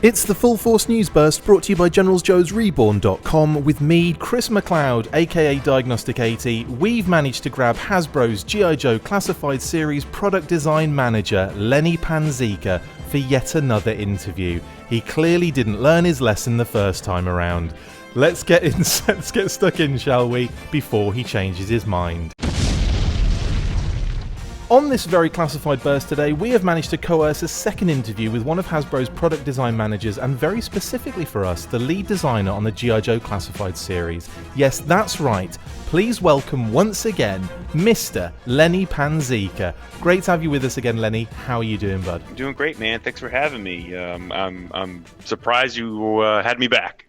It's the Full Force News Burst brought to you by GeneralsJoes Reborn.com with me, Chris McLeod, aka Diagnostic 80. We've managed to grab Hasbro's G.I. Joe Classified Series Product Design Manager, Lenny Panzica, for yet another interview. He clearly didn't learn his lesson the first time around. Let's get stuck in, shall we, before he changes his mind. On this very classified burst today, we have managed to coerce a second interview with one of Hasbro's product design managers, and very specifically for us, the lead designer on the G.I. Joe Classified series. Yes, that's right. Please welcome once again, Mr. Lenny Panzica. Great to have you with us again, Lenny. How are you doing, bud? I'm doing great, man. Thanks for having me. I'm surprised you had me back.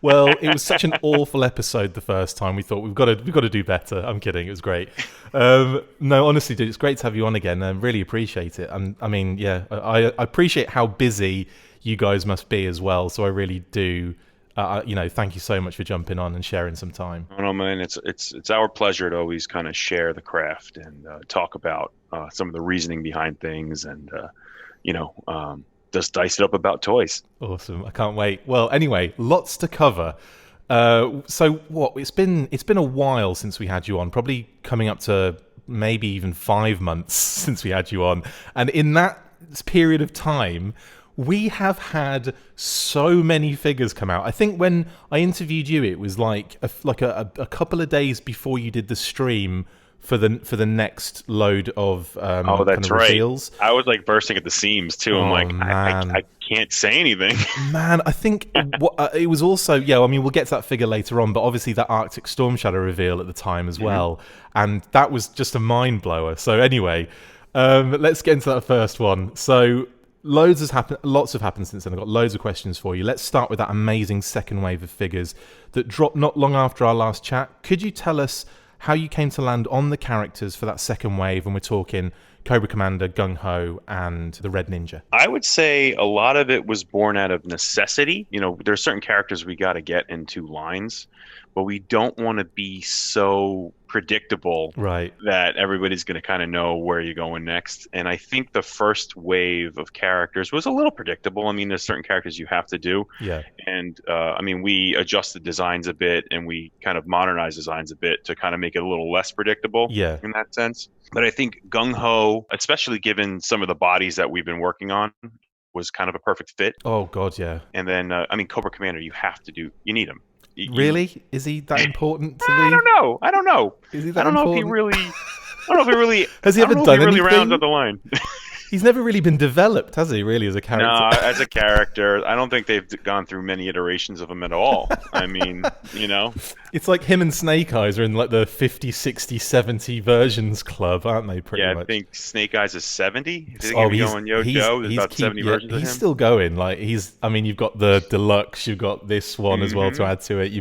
Well, it was such an awful episode the first time. We thought we've got to do better. I'm kidding. It was great. No, honestly, dude, it's great to have you on again. I really appreciate it. I appreciate how busy you guys must be as well. So I really do. Thank you so much for jumping on and sharing some time. No, man, it's our pleasure to always kind of share the craft and talk about some of the reasoning behind things, and just dice it up about toys. Awesome. I can't wait. Well, anyway, lots to cover. So what? It's been a while since we had you on, probably coming up to maybe even 5 months since we had you on. And in that period of time, we have had so many figures come out. I think when I interviewed you, it was like a couple of days before you did the stream for the next load of that's right. reveals. I was like bursting at the seams too. I'm like, I can't say anything. Man, I think it was also, we'll get to that figure later on, but obviously that Arctic Storm Shadow reveal at the time as well, and that was just a mind blower. So anyway, let's get into that first one. So lots have happened since then. I've got loads of questions for you. Let's start with that amazing second wave of figures that dropped not long after our last chat. Could you tell us how you came to land on the characters for that second wave? And we're talking Cobra Commander, Gung Ho, and the Red Ninja. I would say a lot of it was born out of necessity. There are certain characters we got to get into lines, but we don't want to be so predictable, right, that everybody's going to kind of know where you're going next. And I think the first wave of characters was a little predictable. I mean, there's certain characters you have to do. Yeah. And we adjusted designs a bit, and we kind of modernized designs a bit to kind of make it a little less predictable. Yeah. In that sense. But I think Gung Ho, especially given some of the bodies that we've been working on, was kind of a perfect fit. Oh God, yeah. And then Cobra Commander, you need him. Really? Is he that important to I don't know. Is he that important? I don't know if he really has he ever done anything? Rounds up the line. He's never really been developed, has he, really, as a character? No, as a character, I don't think they've gone through many iterations of him at all. I mean, It's like him and Snake Eyes are in like the 50, 60, 70 versions club, aren't they, pretty much? I think Snake Eyes is 70. He's There's about 70 versions of him. He's still going. Like, you've got the Deluxe, you've got this one as well to add to it.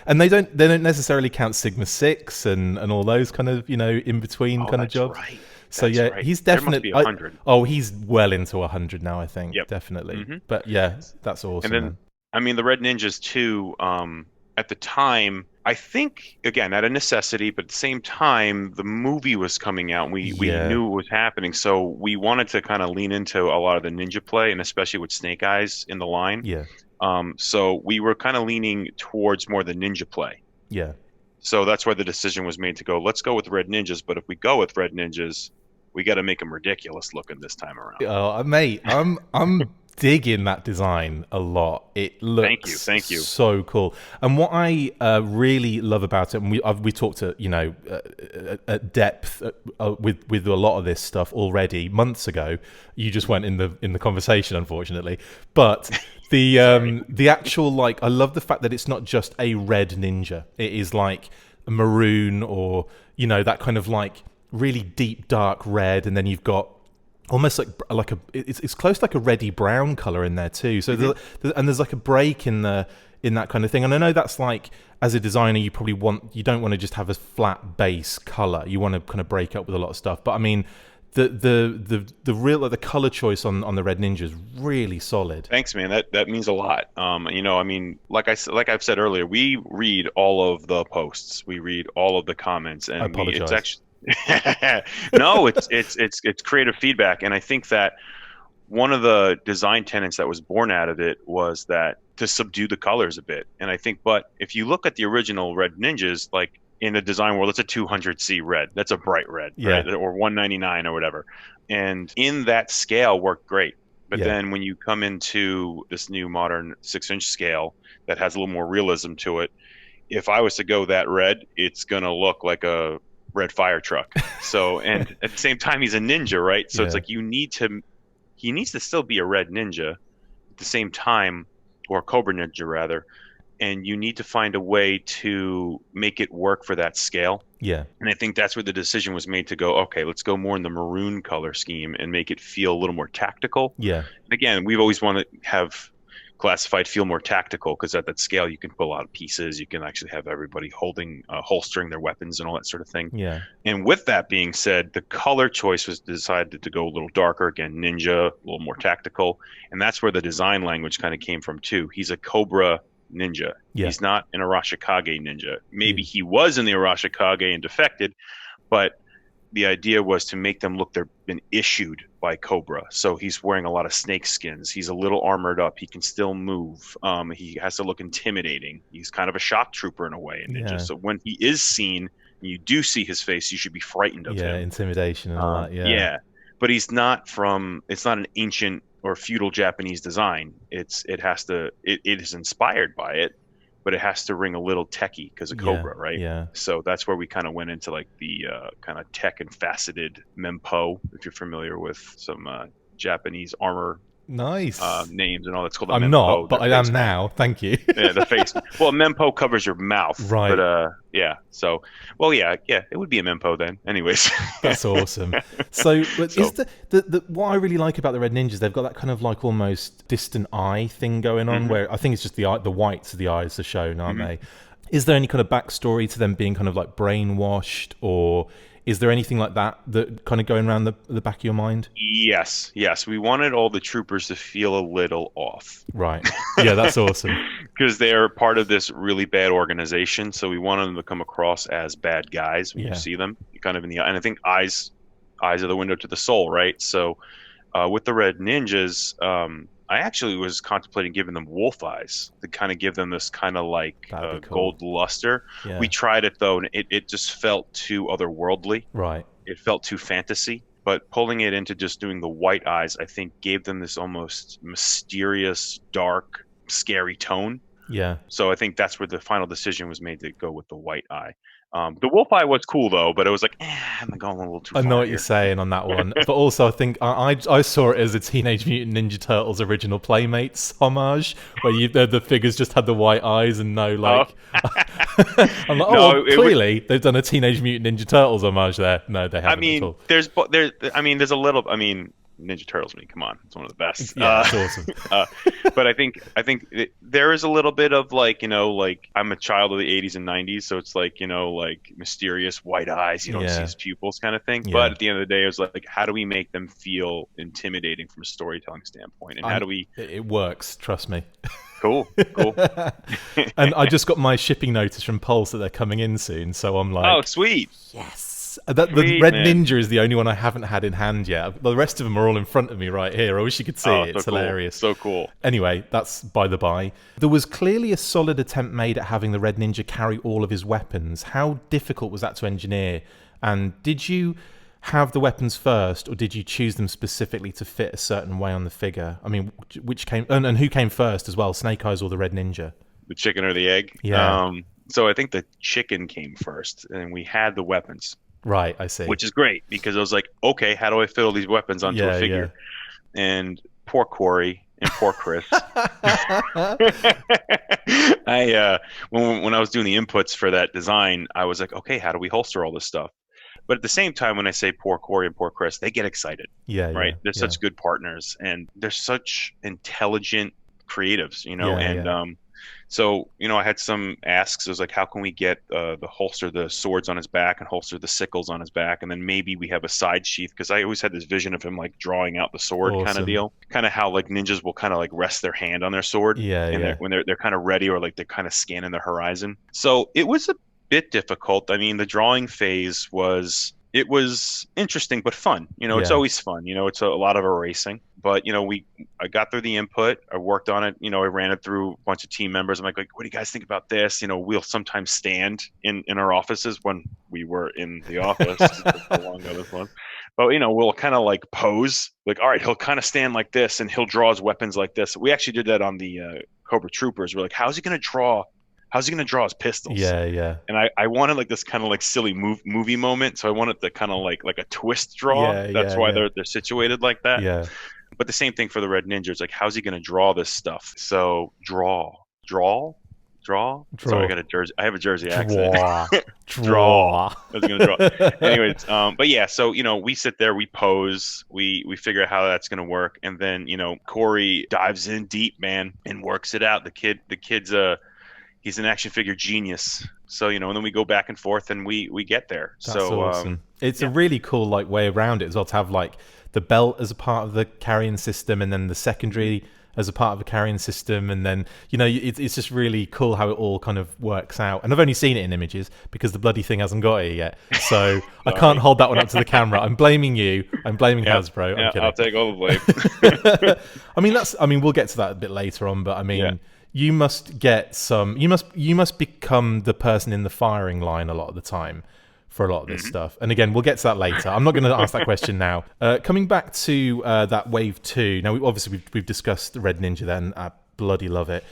And they don't necessarily count Sigma 6 and all those kind of, in between kind of jobs. Right. So right. He's definitely there must be 100. He's well into 100 now, I think. Yep. Definitely. Mm-hmm. But yeah, that's awesome. And then, the Red Ninjas too. At the time, I think again out of necessity, but at the same time, the movie was coming out, and we knew it was happening, so we wanted to kind of lean into a lot of the ninja play, and especially with Snake Eyes in the line. Yeah. So we were kind of leaning towards more the ninja play. Yeah. So that's why the decision was made to go. Let's go with Red Ninjas, but if we go with Red Ninjas, we got to make them ridiculous looking this time around. Oh, mate, I'm digging that design a lot. It looks thank you, so cool. And what I really love about it, and we talked to at depth with a lot of this stuff already months ago. You just went in the conversation, unfortunately. But the actual, I love the fact that it's not just a red ninja. It is like a maroon, or that kind of really deep dark red, and then you've got almost it's close to like a reddy brown color in there too. So there's like a break in that kind of thing. And I know that's as a designer, you don't want to just have a flat base color. You want to kind of break up with a lot of stuff. But I mean, the real the color choice on the Red Ninja is really solid. Thanks, man. That means a lot. Like I've said earlier, we read all of the posts, we read all of the comments, and I apologize. It's actually no, it's creative feedback, and I think that one of the design tenets that was born out of it was that to subdue the colors a bit. And I think, but if you look at the original Red Ninjas, like in the design world, it's a 200C red. That's a bright red, right? Or 199 or whatever. And in that scale worked great. But then when you come into this new modern 6-inch scale that has a little more realism to it, if I was to go that red, it's going to look like a red fire truck. So, and at the same time, he's a ninja, right? So it's like he needs to still be a red ninja at the same time, or a Cobra ninja rather. And you need to find a way to make it work for that scale. Yeah. And I think that's where the decision was made to go, okay, let's go more in the maroon color scheme and make it feel a little more tactical. Yeah. And again, we've always wanted to have classified feel more tactical, because at that scale you can pull out pieces, you can actually have everybody holstering their weapons and all that sort of thing. Yeah. And with that being said, the color choice was decided to go a little darker, again, ninja, a little more tactical, and that's where the design language kind of came from too. He's a Cobra ninja. He's not an Arashikage ninja. Maybe he was in the Arashikage and defected, but the idea was to make them look they've been issued by Cobra. So he's wearing a lot of snake skins. He's a little armored up. He can still move. He has to look intimidating. He's kind of a shock trooper in a way, in ninja. So when he is seen and you do see his face, you should be frightened of him. Yeah, intimidation and all that. Yeah. But it's not an ancient or feudal Japanese design. It is inspired by it, but it has to ring a little techie because of Cobra, right? Yeah. So that's where we kind of went into like the kind of tech and faceted mempo, if you're familiar with some Japanese armor names and all that's called. I'm not, but I am now. Thank you. Yeah, the face. Well, mempo covers your mouth, right? But yeah. So, well, yeah, it would be a mempo then. Anyways, that's awesome. So, is the what I really like about the Red Ninjas? They've got that kind of like almost distant eye thing going on, where I think it's just the whites of the eyes are shown, aren't they? Is there any kind of backstory to them being kind of like brainwashed, or is there anything like that kind of going around the back of your mind? Yes. We wanted all the troopers to feel a little off. Right. Yeah, that's awesome. Because they're part of this really bad organization, so we wanted them to come across as bad guys when you see them, kind of in the eye. And I think eyes are the window to the soul, right? So with the Red Ninjas, I actually was contemplating giving them wolf eyes to kind of give them this kind of like cool gold luster. Yeah. We tried it though, and it just felt too otherworldly. Right. It felt too fantasy. But pulling it into just doing the white eyes, I think gave them this almost mysterious, dark, scary tone. Yeah. So I think that's where the final decision was made to go with the white eye. The wolf eye was cool though, but it was like, I'm going a little too far. I know what you're saying on that one, but also I think I saw it as a Teenage Mutant Ninja Turtles original Playmates homage, where the figures just had the white eyes and no like. I'm like, clearly they've done a Teenage Mutant Ninja Turtles homage there. No, they haven't. At all. There's a little. Ninja Turtles, come on, it's one of the best. Yeah, it's awesome. But I think there is a little bit of like I'm a child of the 80s and 90s, so it's like like mysterious white eyes, you don't see his pupils kind of thing. But at the end of the day, it was like, how do we make them feel intimidating from a storytelling standpoint, and how do we? It works, trust me. Cool. And I just got my shipping notice from Pulse that they're coming in soon, so I'm like, oh, sweet, yes. The Red Ninja is the only one I haven't had in hand yet. The rest of them are all in front of me right here. I wish you could see it. It's hilarious. So cool. Anyway, that's by the by. There was clearly a solid attempt made at having the Red Ninja carry all of his weapons. How difficult was that to engineer? And did you have the weapons first, or did you choose them specifically to fit a certain way on the figure? I mean, which came and who came first as well, Snake Eyes or the Red Ninja? The chicken or the egg? Yeah. So I think the chicken came first, and we had the weapons. Right, I see. Which is great, because I was like, okay, how do I fit all these weapons onto a figure? Yeah. And poor Corey and poor Chris. When I was doing the inputs for that design, I was like, okay, how do we holster all this stuff? But at the same time, when I say poor Corey and poor Chris, they get excited. Yeah. Right? They're such good partners, and they're such intelligent creatives, So, I had some asks. It was like, how can we get the holster the swords on his back and holster the sickles on his back? And then maybe we have a side sheath, because I always had this vision of him like drawing out the sword kind of deal. Kind of how like ninjas will kind of like rest their hand on their sword. When they're kind of ready, or like they're kind of scanning the horizon. So it was a bit difficult. I mean, the drawing phase was it was interesting but fun. It's Yeah. always fun. It's a lot of erasing. But I got through the input. I worked on it. I ran it through a bunch of team members. I'm like, what do you guys think about this? We'll sometimes stand in our offices when we were in the office. For long ago this one. But we'll kind of like pose. Like, all right, he'll kind of stand like this, and he'll draw his weapons like this. We actually did that on the Cobra Troopers. We're like, how's he gonna draw? How's he gonna draw his pistols? Yeah, yeah. And I wanted like this kind of like silly movie moment, so I wanted the kind of like a twist draw. Yeah, That's yeah, why yeah. they're situated like that. Yeah. But the same thing for the Red Ninja. It's like, how's he going to draw this stuff? So draw. Sorry, I have a Jersey accent. Draw. I was going to draw. Anyways, but yeah, so we sit there, we pose, we figure out how that's going to work, and then Corey dives in deep, man, and works it out. The kid's he's an action figure genius. So and then we go back and forth, and we get there. That's so awesome. It's a really cool like way around it as well, to have like the belt as a part of the carrying system, and then the secondary as a part of the carrying system, and then it's just really cool how it all kind of works out. And I've only seen it in images because the bloody thing hasn't got it yet, so I can't hold that one up to the camera. I'm blaming you. I'm blaming Hasbro. I'm kidding. I'll take all the blame. I mean, we'll get to that a bit later on, but I mean, you must get some. You must become the person in the firing line a lot of the time for a lot of this stuff. And again, we'll get to that later. I'm not going to ask that question now. Coming back to that Wave 2. Now, we've discussed the Red Ninja then. I bloody love it.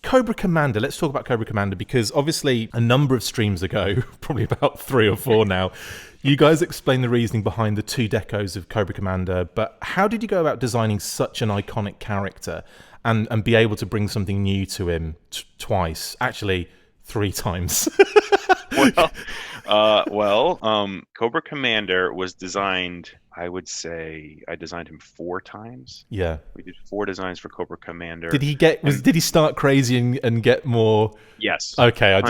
Cobra Commander. Let's talk about Cobra Commander, because obviously a number of streams ago, probably about 3 or 4 now, you guys explained the reasoning behind the 2 decos of Cobra Commander. But how did you go about designing such an iconic character and be able to bring something new to him twice? Actually, 3 times. Cobra Commander was designed, I would say I designed him 4 times. Yeah. We did 4 designs for Cobra Commander. Did he start crazy and get more? Yes. Okay. I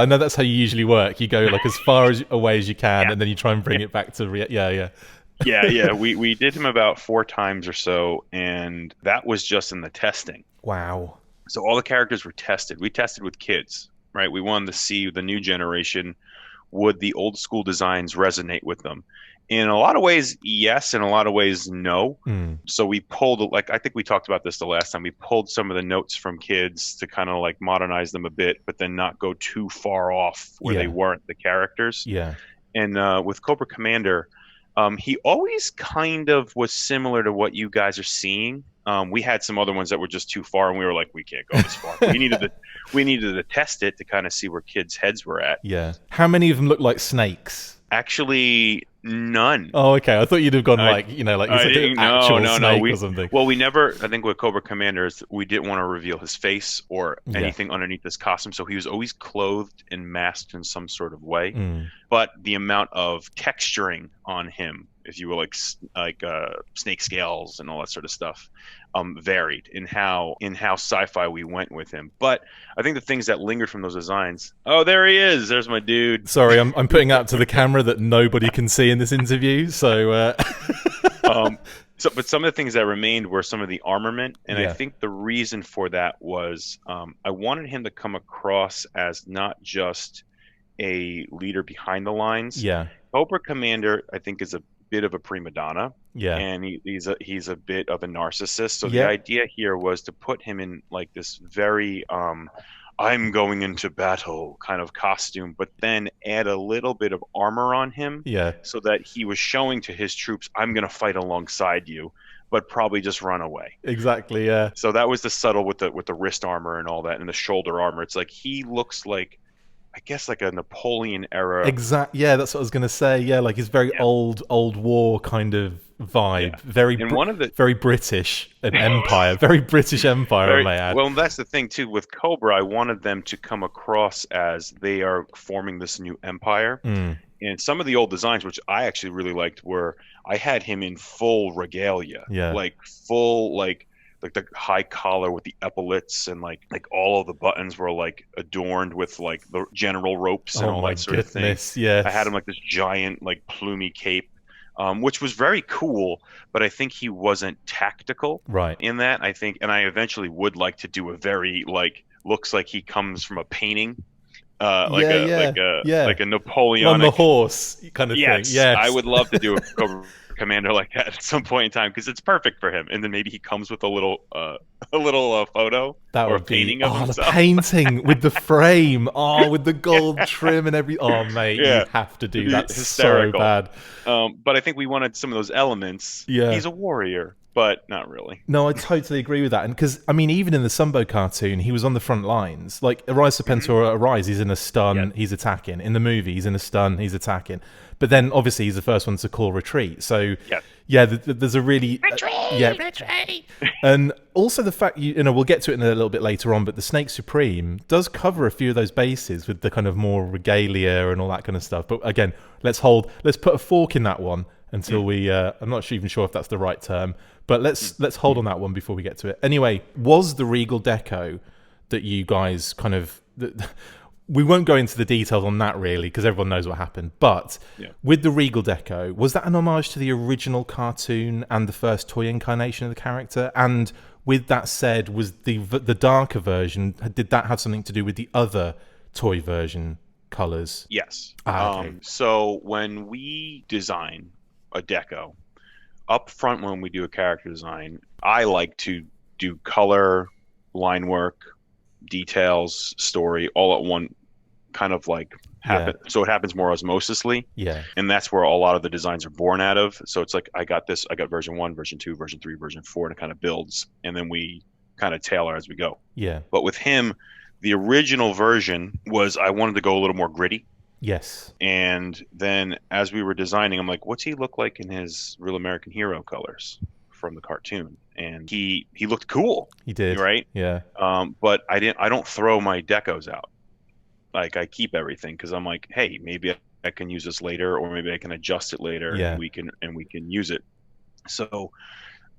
know that's how you usually work. You go like as far away as you can, and then you try and bring it back to yeah. We did him about 4 times or so, and that was just in the testing. Wow. So all the characters were tested. We tested with kids, right? We wanted to see the new generation. Would the old school designs resonate with them? In a lot of ways, yes. In a lot of ways, no. So we pulled, like, I think we talked about this the last time. We pulled some of the notes from kids to kind of like modernize them a bit, but then not go too far off where they weren't the characters. Yeah. And with Cobra Commander, he always kind of was similar to what you guys are seeing. We had some other ones that were just too far, and we were like, we can't go this far. we needed to test it to kind of see where kids' heads were at. Yeah. How many of them look like snakes? Actually, none. Oh, okay. I thought you'd have gone actual snake or something. Well, we never. I think with Cobra Commander, we didn't want to reveal his face or anything underneath his costume, so he was always clothed and masked in some sort of way. But the amount of texturing on him, if you will, like snake scales and all that sort of stuff, varied in how sci-fi we went with him. But I think the things that lingered from those designs. Oh, there he is. There's my dude. Sorry, I'm putting out to the camera that nobody can see in this interview. So, but some of the things that remained were some of the armament, and I think the reason for that was I wanted him to come across as not just a leader behind the lines. Yeah, Cobra Commander, I think, is a bit of a prima donna. Yeah, and he's a bit of a narcissist. So the idea here was to put him in like this very I'm going into battle kind of costume, but then add a little bit of armor on him. Yeah, so that he was showing to his troops, I'm going to fight alongside you, but probably just run away. Exactly. Yeah. So that was the subtle with the wrist armor and all that, and the shoulder armor. It's like he looks like, I guess, like a Napoleon era. Yeah, that's what I was going to say. Yeah, like his very old war kind of vibe. Yeah. Very British, an empire. Very British empire, I may add. Well, that's the thing, too. With Cobra, I wanted them to come across as they are forming this new empire. And some of the old designs, which I actually really liked, were I had him in full regalia. Yeah. Like full, like the high collar with the epaulets, and like all of the buttons were like adorned with like the general ropes and all that sort of thing. Yeah, I had him like this giant like plumy cape, which was very cool, but I think he wasn't tactical in that. I think, and I eventually would like to do a very like looks like he comes from a painting like a On the Napoleonic. horse kind of thing. Yes, I Yes. would love to do a Cobra Commander like that at some point in time because it's perfect for him. And then maybe he comes with a little photo That or a would be painting of the himself. painting with the frame, with the gold trim and every. Oh, mate, Yeah, you have to it'd do be that so hysterical. bad. But I think we wanted some of those elements. Yeah. He's a warrior, but not really. No, I totally agree with that. And because, I mean, even in the Sunbow cartoon, he was on the front lines. Like, Arise Serpentor, Arise, he's in a stun, he's attacking. In the movie, he's in a stun, he's attacking. But then, obviously, he's the first one to call retreat. So, there's a really... retreat! And also the fact, we'll get to it in a little bit later on, but the Snake Supreme does cover a few of those bases with the kind of more regalia and all that kind of stuff. But again, let's put a fork in that one until we... I'm not even sure if that's the right term. But let's hold on that one before we get to it. Anyway, was the Regal Deco that you guys kind of... We won't go into the details on that really because everyone knows what happened. But with the Regal Deco, was that an homage to the original cartoon and the first toy incarnation of the character? And with that said, was the darker version, did that have something to do with the other toy version colours? Yes. Okay. So when we design a deco, up front when we do a character design, I like to do color, line work, details, story, all at one kind of like happen. So it happens more osmosisly. Yeah. And that's where a lot of the designs are born out of. So it's like I got version 1, version 2, version 3, version 4, and it kind of builds. And then we kind of tailor as we go. Yeah. But with him, the original version was I wanted to go a little more gritty. Yes. And then as we were designing, I'm like, what's he look like in his Real American Hero colors from the cartoon? And he looked cool. He did. Right? Yeah. But I don't throw my decos out. Like I keep everything because I'm like, hey, maybe I can use this later, or maybe I can adjust it later and we can use it. So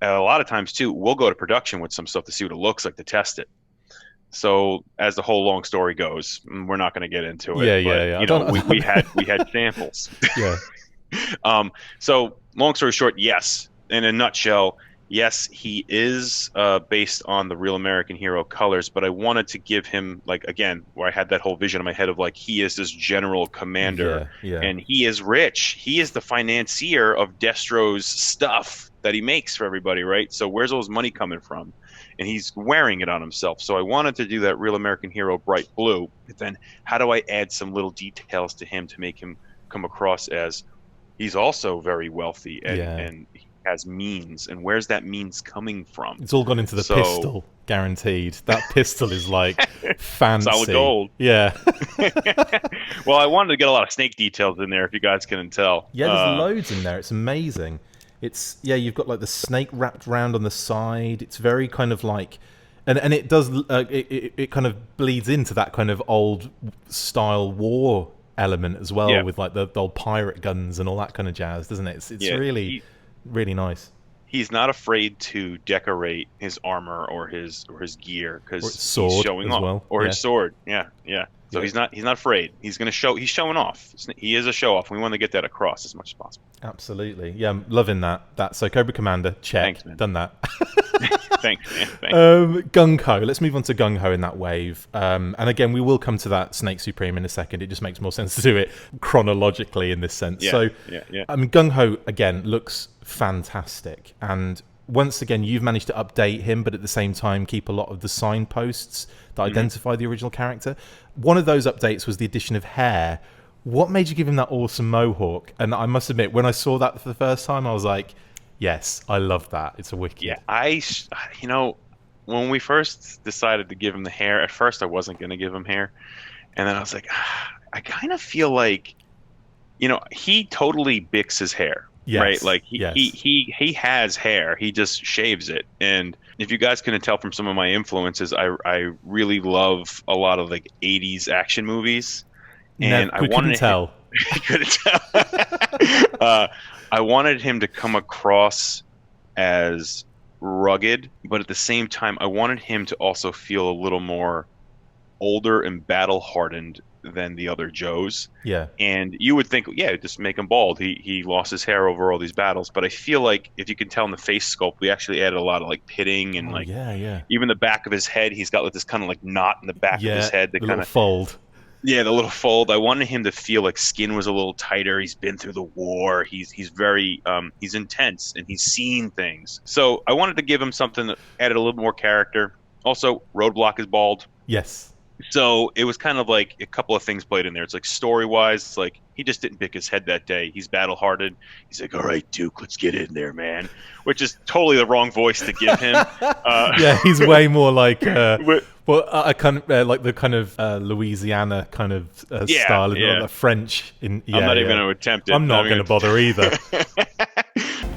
a lot of times too, we'll go to production with some stuff to see what it looks like to test it. So as the whole long story goes, we're not going to get into it. We had samples. Yeah. So long story short, yes. In a nutshell, yes, he is based on the Real American Hero colors, but I wanted to give him, like, again, where I had that whole vision in my head of like he is this general commander, and he is rich. He is the financier of Destro's stuff that he makes for everybody, right? So where's all his money coming from? And he's wearing it on himself. So I wanted to do that Real American Hero bright blue. But then how do I add some little details to him to make him come across as he's also very wealthy and he has means? And where's that means coming from? It's all gone into the pistol, guaranteed. That pistol is like fancy. Solid gold. Yeah. Well, I wanted to get a lot of snake details in there, if you guys can tell. Yeah, there's loads in there. It's amazing. It's you've got like the snake wrapped around on the side. It's very kind of like, and it does it kind of bleeds into that kind of old style war element as well, with like the old pirate guns and all that kind of jazz, doesn't it? It's really really nice. He's not afraid to decorate his armor or his gear because he's showing off, or his sword. So he's not afraid. He's going to show. He's showing off. He is a show off. We want to get that across as much as possible. Absolutely. Yeah, I'm loving that. So Cobra Commander, check. Thanks, man. Done that. Thanks, man. Thanks. Gung Ho. Let's move on to Gung Ho in that wave. And again, we will come to that Snake Supreme in a second. It just makes more sense to do it chronologically in this sense. I mean, Gung Ho again looks fantastic, and once again, you've managed to update him, but at the same time keep a lot of the signposts that identify the original character. One of those updates was the addition of hair. What made you give him that awesome mohawk? And I must admit, when I saw that for the first time, I was like, yes, I love that. It's a wicked. Yeah, when we first decided to give him the hair, at first I wasn't going to give him hair. And then I was like, I kind of feel like, he totally bicks his hair. Yes, right, like he has hair. He just shaves it. And if you guys couldn't tell from some of my influences, I really love a lot of like 80s action movies. And I wanted tell. I couldn't tell. I wanted him to come across as rugged, but at the same time, I wanted him to also feel a little more older and battle hardened than the other Joes. Yeah. And you would think, just make him bald. He lost his hair over all these battles. But I feel like if you can tell in the face sculpt, we actually added a lot of like pitting and even the back of his head. He's got like this kind of like knot in the back of his head. The kind of fold. Yeah, the little fold. I wanted him to feel like skin was a little tighter. He's been through the war. He's very he's intense and he's seen things. So I wanted to give him something that added a little more character. Also, Roadblock is bald. Yes. So it was kind of like a couple of things played in there. It's like story wise, it's like he just didn't pick his head that day. He's battle hardened. He's like, all right, Duke, let's get in there, man. Which is totally the wrong voice to give him. Yeah, he's way more like But- I kind of like the kind of Louisiana kind of Yeah, style, yeah. the French. I'm I'm not even going to attempt it. I'm not going to bother either.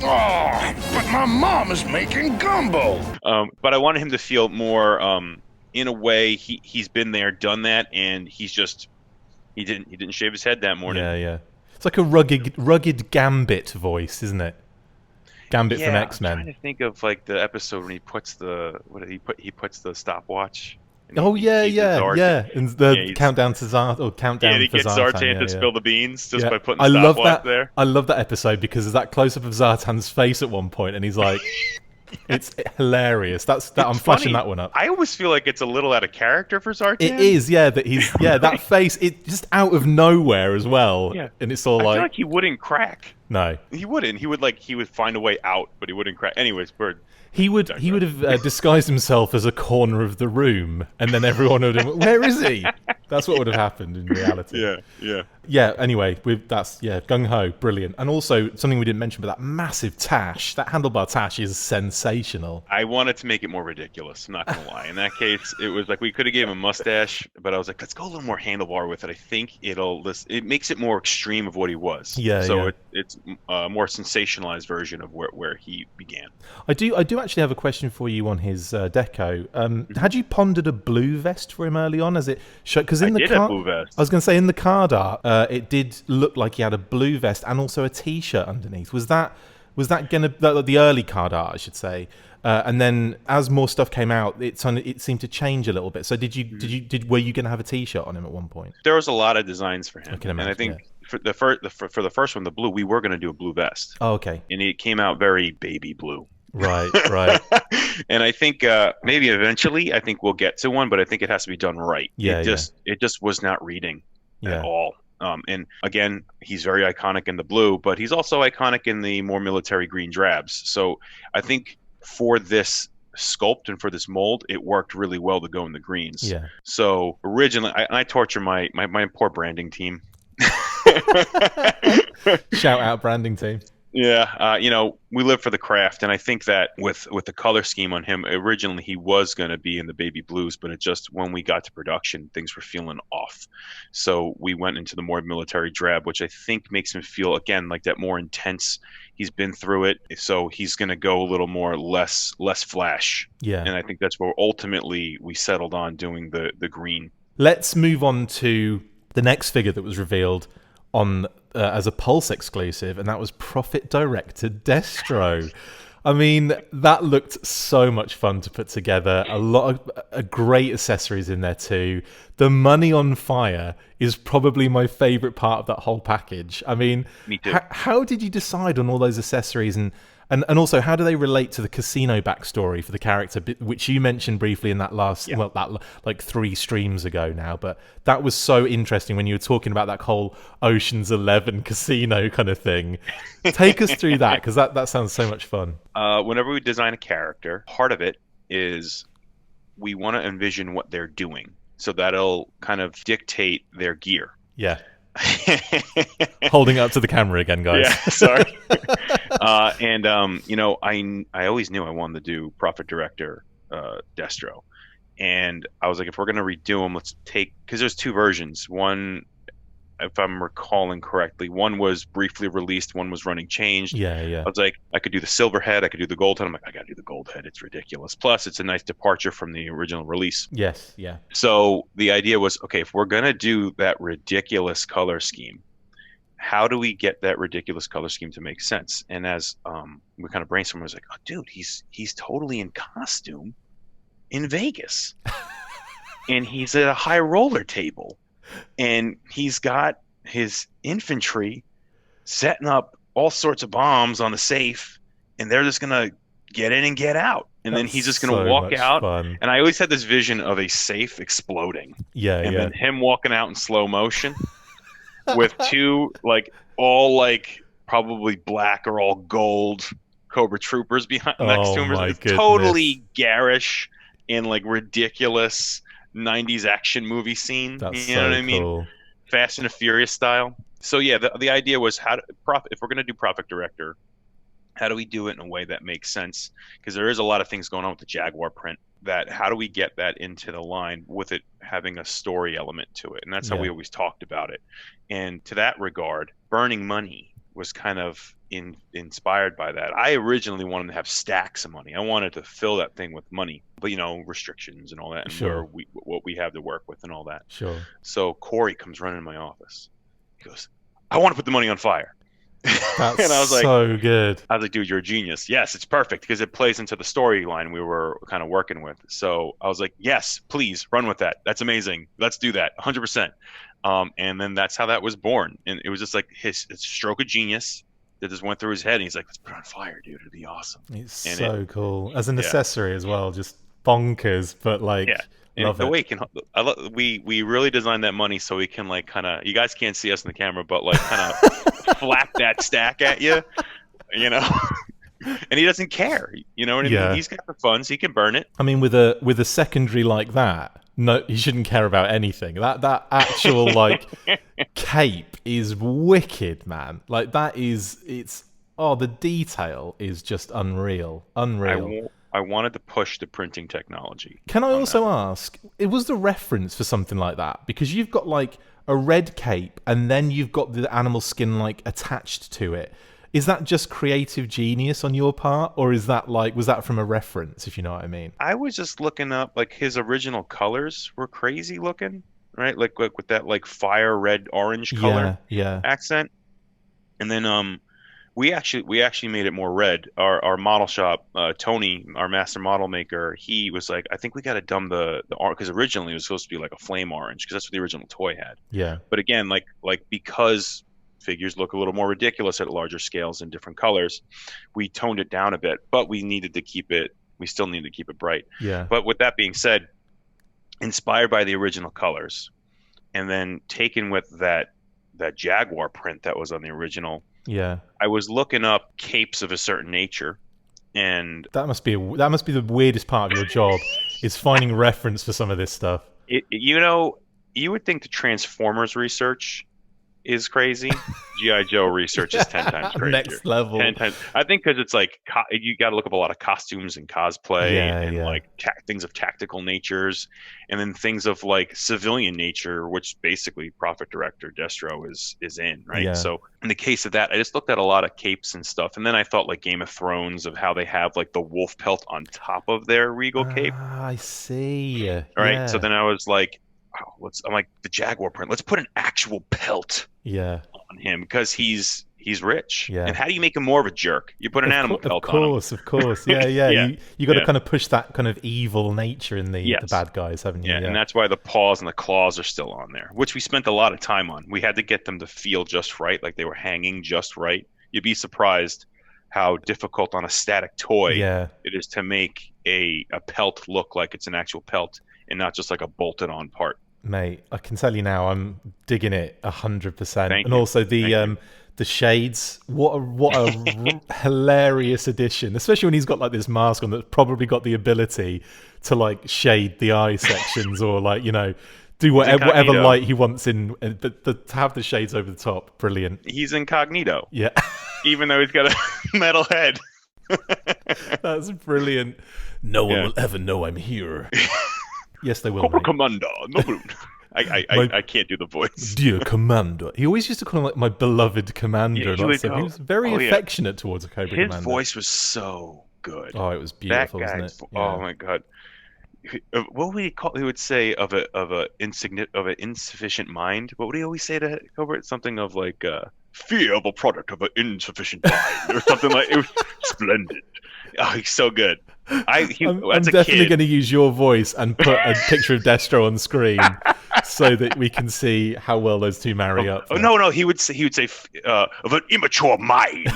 Oh, but my mom is making gumbo. But I wanted him to feel more, in a way, he's been there, done that, and he didn't shave his head that morning. Yeah. It's like a rugged Gambit voice, isn't it? Gambit from I'm X-Men. trying to think of like the episode when he puts he puts the stopwatch. and Oh he yeah, teases yeah, Zartan. yeah. And the he's- countdown to Zart or countdown Yeah, and he for gets Zartan. Zartan to spill the beans just Yeah. by putting I the love stopwatch that. there. I love that episode because there's that close up of Zartan's face at one point, and he's like, it's hilarious. I'm It's flashing funny. that one up. I always feel like it's a little out of character for Zartan. It is, yeah. That face, it just out of nowhere as well. Yeah. And it's all I like, feel like he wouldn't crack. no. He wouldn't. He would find a way out, but he wouldn't crack. Anyways, Bird. He would have disguised himself as a corner of the room, and then everyone would have, where is he? That's what would have happened in reality. Yeah. Yeah, anyway, gung ho, brilliant. And also, something we didn't mention, but that massive tash, that handlebar tash is sensational. I wanted to make it more ridiculous. I'm not gonna lie. In that case, it was like we could have gave him a mustache, but I was like, let's go a little more handlebar with it. I think it makes it more extreme of what he was. Yeah, So yeah. it's a more sensationalized version of where he began. I do actually have a question for you on his deco. Had you pondered a blue vest for him early on? As it because in I the did have blue vest. I was going to say in the card art, it did look like he had a blue vest and also a t-shirt underneath. Was that gonna the early card art, I should say? And then as more stuff came out, it seemed to change a little bit. So were you going to have a t-shirt on him at one point? There was a lot of designs for him, I can imagine, and I think for the first one, the blue, we were going to do a blue vest, Oh, okay. and it came out very baby blue. Right. And I think maybe eventually, I think we'll get to one, but I think it has to be done right. Yeah, It just was not reading Yeah. at all. And again, he's very iconic in the blue, but he's also iconic in the more military green drabs. So I think for this sculpt and for this mold, it worked really well to go in the greens. Yeah. So originally, I torture my poor branding team. Shout out branding team. Yeah, we live for the craft, and I think that with the color scheme on him, originally he was going to be in the baby blues, but it just when we got to production, things were feeling off. So we went into the more military drab, which I think makes him feel again like that more intense. He's been through it, so he's going to go a little more less flash. Yeah. And I think that's where ultimately we settled on doing the green. Let's move on to the next figure that was revealed on as a Pulse exclusive, and that was Profit Director Destro. I mean, that looked so much fun to put together. A lot of great accessories in there too. The money on fire is probably my favorite part of that whole package. I mean, Me too. How did you decide on all those accessories, and also how do they relate to the casino backstory for the character, which you mentioned briefly in that like 3 streams ago now? But that was so interesting when you were talking about that whole Ocean's 11 casino kind of thing. Take us through that, because that sounds so much fun. Whenever we design a character, part of it is we want to envision what they're doing. So that'll kind of dictate their gear. Yeah. Holding up to the camera again, guys. Yeah, sorry. I always knew I wanted to do Profit Director Destro. And I was like, if we're going to redo them, let's take, because there's 2 versions. One, if I'm recalling correctly, one was briefly released, one was running changed. Yeah. I was like, I could do the silver head, I could do the gold head. I'm like, I got to do the gold head. It's ridiculous. Plus, it's a nice departure from the original release. Yes, yeah. So the idea was, okay, if we're going to do that ridiculous color scheme, how do we get that ridiculous color scheme to make sense? And as we kind of brainstormed, I was like, oh, dude, he's totally in costume in Vegas. And he's at a high roller table. And he's got his infantry setting up all sorts of bombs on the safe, and they're just going to get in and get out. And then That's he's just going to so walk much out. fun. And I always had this vision of a safe exploding. Yeah, and yeah. then him walking out in slow motion with two, like, all, like, probably black or all gold Cobra Troopers behind next to Oh him. my It's goodness. totally garish and, like, ridiculous 90s action movie scene. That's You know what so I mean? cool. Fast and the Furious style. So yeah, the idea was if we're going to do Profit Director, how do we do it in a way that makes sense? Because there is a lot of things going on with the Jaguar print. That how do we get that into the line with it having a story element to it? And that's how we always talked about it. And to that regard, Burning Money was kind of inspired by that. I originally wanted to have stacks of money. I wanted to fill that thing with money, but restrictions and all that, and what we have to work with and all that. Sure. So Corey comes running in my office. He goes, "I want to put the money on fire." That's and I was like, so good. I was like, "Dude, you're a genius." Yes, it's perfect because it plays into the storyline we were kind of working with. So I was like, "Yes, please run with that. That's amazing. Let's do that, 100%." And then that's how that was born. And it was just like his stroke of genius that just went through his head. And he's like, "Let's put it on fire, dude. It'd be awesome." It's and so cool as an accessory as well. Just bonkers, but like. Yeah. And love the it. way we really designed that money so we can like kind of, you guys can't see us in the camera, but like kind of flap that stack at you, and he doesn't care, you know what I mean? He's got the funds, he can burn it. I mean, with a secondary like that, no, he shouldn't care about anything. That actual like cape is wicked, man. Like the detail is just unreal. I wanted to push the printing technology. Can I also ask, it was the reference for something like that? Because you've got like a red cape and then you've got the animal skin like attached to it. Is that just creative genius on your part? Or is that was that from a reference, if you know what I mean? I was just looking up, like his original colors were crazy looking, right? Like with that like fire red orange color accent. And then we actually made it more red. Our model shop, Tony, our master model maker, he was like, "I think we got to dumb the orange," because originally it was supposed to be like a flame orange, because that's what the original toy had. Yeah. But again, like because figures look a little more ridiculous at larger scales in different colors, we toned it down a bit. But we still needed to keep it bright. Yeah. But with that being said, inspired by the original colors, and then taken with that Jaguar print that was on the original. Yeah, I was looking up capes of a certain nature, and that must be the weirdest part of your job is finding reference for some of this stuff. You would think the Transformers research is crazy. G.I. Joe research is 10 times crazier. Next level. 10 times. I think because it's like you got to look up a lot of costumes and cosplay and like things of tactical natures, and then things of like civilian nature, which basically Profit Director Destro is in, right? Yeah. So in the case of that, I just looked at a lot of capes and stuff, and then I thought like Game of Thrones of how they have like the wolf pelt on top of their regal cape. I see. All right. So then I was like, I'm like, the Jaguar print. Let's put an actual pelt on him because he's rich. Yeah. And how do you make him more of a jerk? You put an animal pelt on him. Of course. Yeah. You got to kind of push that kind of evil nature in the bad guys, haven't you? Yeah, and that's why the paws and the claws are still on there, which we spent a lot of time on. We had to get them to feel just right, like they were hanging just right. You'd be surprised how difficult on a static toy it is to make a pelt look like it's an actual pelt and not just like a bolted on part. Mate, I can tell you now, I'm digging it 100%. Thank and you. Also the shades. What a hilarious addition, especially when he's got like this mask on that's probably got the ability to like shade the eye sections or like do whatever light he wants in, to have the shades over the top. Brilliant. He's incognito. Yeah. Even though he's got a metal head. That's brilliant. No one will ever know I'm here. Yes, they will. Cobra Commander. No. I can't do the voice. Dear Commander. He always used to call him like my beloved Commander. He was very affectionate towards a Cobra Commander. His voice was so good. Oh, it was beautiful, that wasn't it? Oh my god. What would he would say of an insufficient mind? What would he always say to Cobra? Something of like fear of a product of an insufficient mind, or something like. It was splendid. Oh, he's so good. I'm definitely going to use your voice and put a picture of Destro on screen so that we can see how well those two marry up. No, he would say of an immature mind.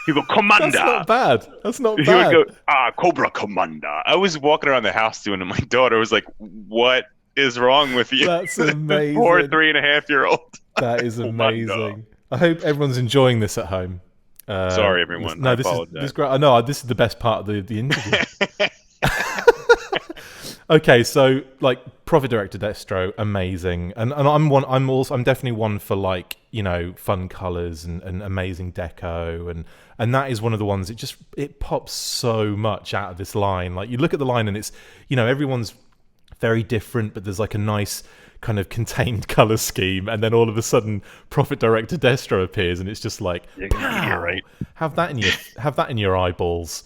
He'd go, Commander. That's not bad. That's not He bad. would go, Cobra Commander. I was walking around the house doing it. My daughter was like, what is wrong with you? That's The amazing. poor 3.5-year-old. That is amazing. Commander. I hope everyone's enjoying this at home. Sorry, everyone. No, I this apologize. is great. No, this is the best part of the interview. Okay, so like Profit Director Destro, amazing, and I'm definitely one for like, you know, fun colors and amazing deco, and that is one of the ones it pops so much out of this line. Like you look at the line and it's, you know, everyone's very different, but there's like a nice kind of contained color scheme, and then all of a sudden Profit Director Destro appears and it's just like, You're right. have that in your eyeballs.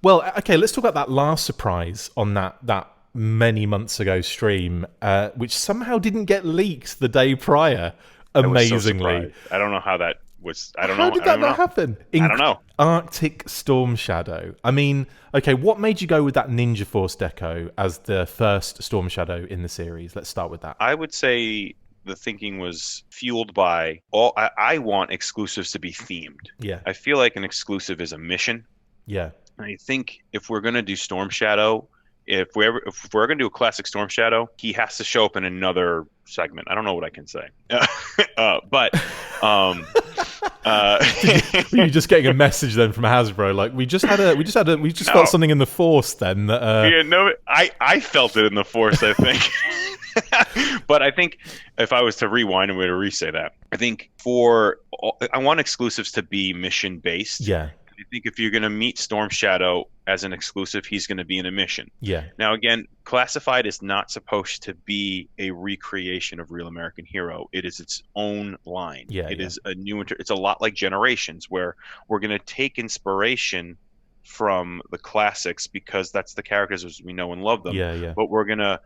Well, okay, let's talk about that last surprise on that many months ago stream, which somehow didn't get leaked the day prior. Amazingly, I don't know how that was. How did that not happen? I don't know. Arctic Storm Shadow. I mean, okay, what made you go with that Ninja Force deco as the first Storm Shadow in the series? Let's start with that. I would say the thinking was fueled by I want exclusives to be themed. Yeah. I feel like an exclusive is a mission. Yeah. I think if we're gonna do Storm Shadow, if we're gonna do a classic Storm Shadow, he has to show up in another segment. I don't know what I can say, but You're just getting a message then from Hasbro, like we just felt something in the Force then. Yeah, no, I felt it in the Force, I think. But I think if I was to rewind and we were to re-say that, I think I want exclusives to be mission based. Yeah. I think if you're going to meet Storm Shadow as an exclusive, he's going to be in a mission. Yeah. Now, again, Classified is not supposed to be a recreation of Real American Hero. It is its own line. Yeah, It is a new. It's a lot like Generations, where we're going to take inspiration from the classics because that's the characters as we know and love them. Yeah, yeah. But we're gonna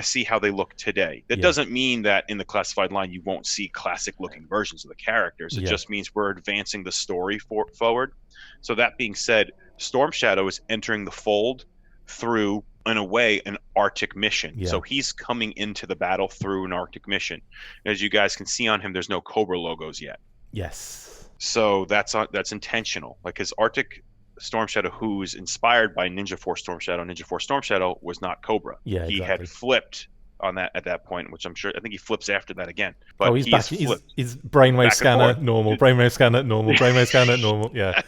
see how they look today. That doesn't mean that in the Classified line you won't see classic-looking versions of the characters. It just means we're advancing the story forward. So that being said, Storm Shadow is entering the fold through, in a way, an Arctic mission. Yeah. So he's coming into the battle through an Arctic mission. As you guys can see on him, there's no Cobra logos yet. Yes. So that's intentional. Like his Arctic Storm Shadow, who's inspired by Ninja Force Storm Shadow was not Cobra. Yeah, exactly. He had flipped on that at that point, which I think he flips after that again. But he's back. He's brainwave scanner normal, brainwave scanner normal, brainwave scanner normal. Yeah.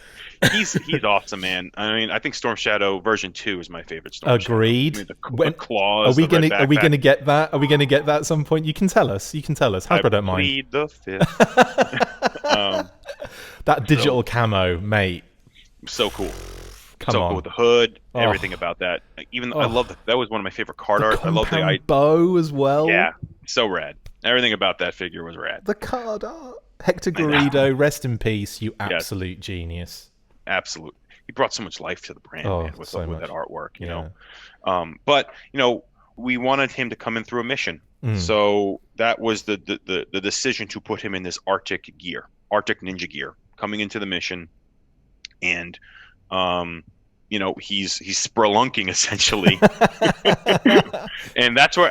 He's awesome, man. I mean, I think Storm Shadow version 2 is my favorite Storm Agreed. Shadow. I mean, the claws. Are we gonna get that? Are we gonna get that at some point? You can tell us. Hasbro don't mind. Plead the fifth. That digital camo, mate. So cool. Come so on. cool with the hood, everything about that. I love that was one of my favorite card art. I love the bow as well. Yeah, so rad. Everything about that figure was rad. The card art. Hector Garrido, rest in peace, you absolute genius. Absolute. He brought so much life to the brand, man, with that artwork, you know. But we wanted him to come in through a mission. So that was the decision to put him in this Arctic ninja gear, coming into the mission. And he's spelunking essentially. And that's where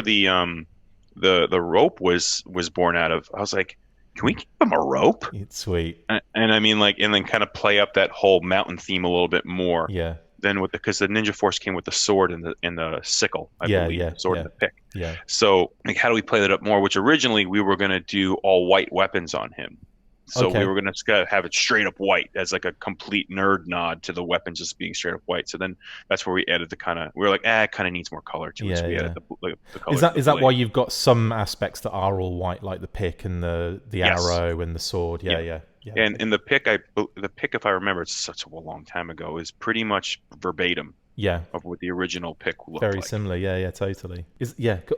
the rope was born out of. I was like, can we give him a rope? It's sweet. And I mean, like, and then kind of play up that whole mountain theme a little bit more. Yeah. Than because the Ninja Force came with the sword and the sickle, I believe, the sword and the pick. Yeah. So, like, how do we play that up more? Which originally we were going to do all white weapons on him. So we were going to have it straight up white as like a complete nerd nod to the weapons just being straight up white. So then that's where we added we were like, it kind of needs more color to it. So we added the color. Is that why you've got some aspects that are all white, like the pick and the arrow and the sword? Yeah. And in the pick, if I remember, it's such a long time ago, is pretty much verbatim. Yeah, of what the original pick looked like. Very similar, yeah, totally.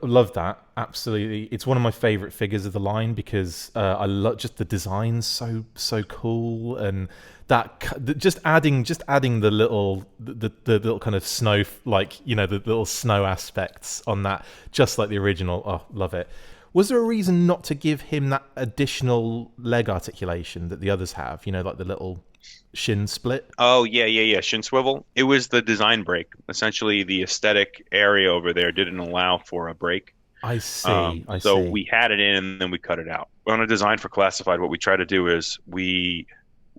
Love that, absolutely. It's one of my favorite figures of the line because I love just the design's so cool, and just adding the little kind of snow, like, the little snow aspects on that, just like the original. Oh, love it. Was there a reason not to give him that additional leg articulation that the others have? Like the little shin split? Oh, yeah. Shin swivel. It was the design break. Essentially, the aesthetic area over there didn't allow for a break. I see. So we had it in and then we cut it out. On a design for Classified, what we try to do is we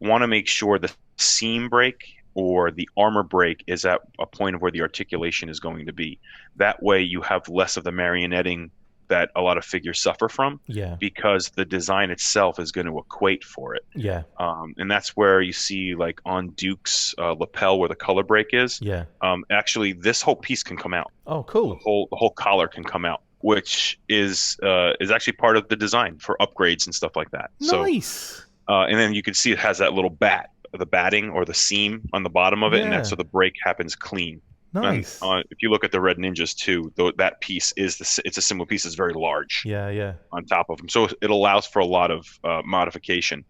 want to make sure the seam break or the armor break is at a point of where the articulation is going to be. That way you have less of the marionetting that a lot of figures suffer from, because the design itself is going to equate for it. And that's where you see, like on Duke's lapel where the color break is. Actually, this whole piece can come out. Oh, cool. The whole collar can come out, which is actually part of the design for upgrades and stuff like that. Nice. So, and then you can see it has that little the batting or the seam on the bottom of it, and that's so the break happens clean. Nice. And, if you look at the Red Ninjas too, that piece it's a similar piece. It's very large. On top of them, so it allows for a lot of modification,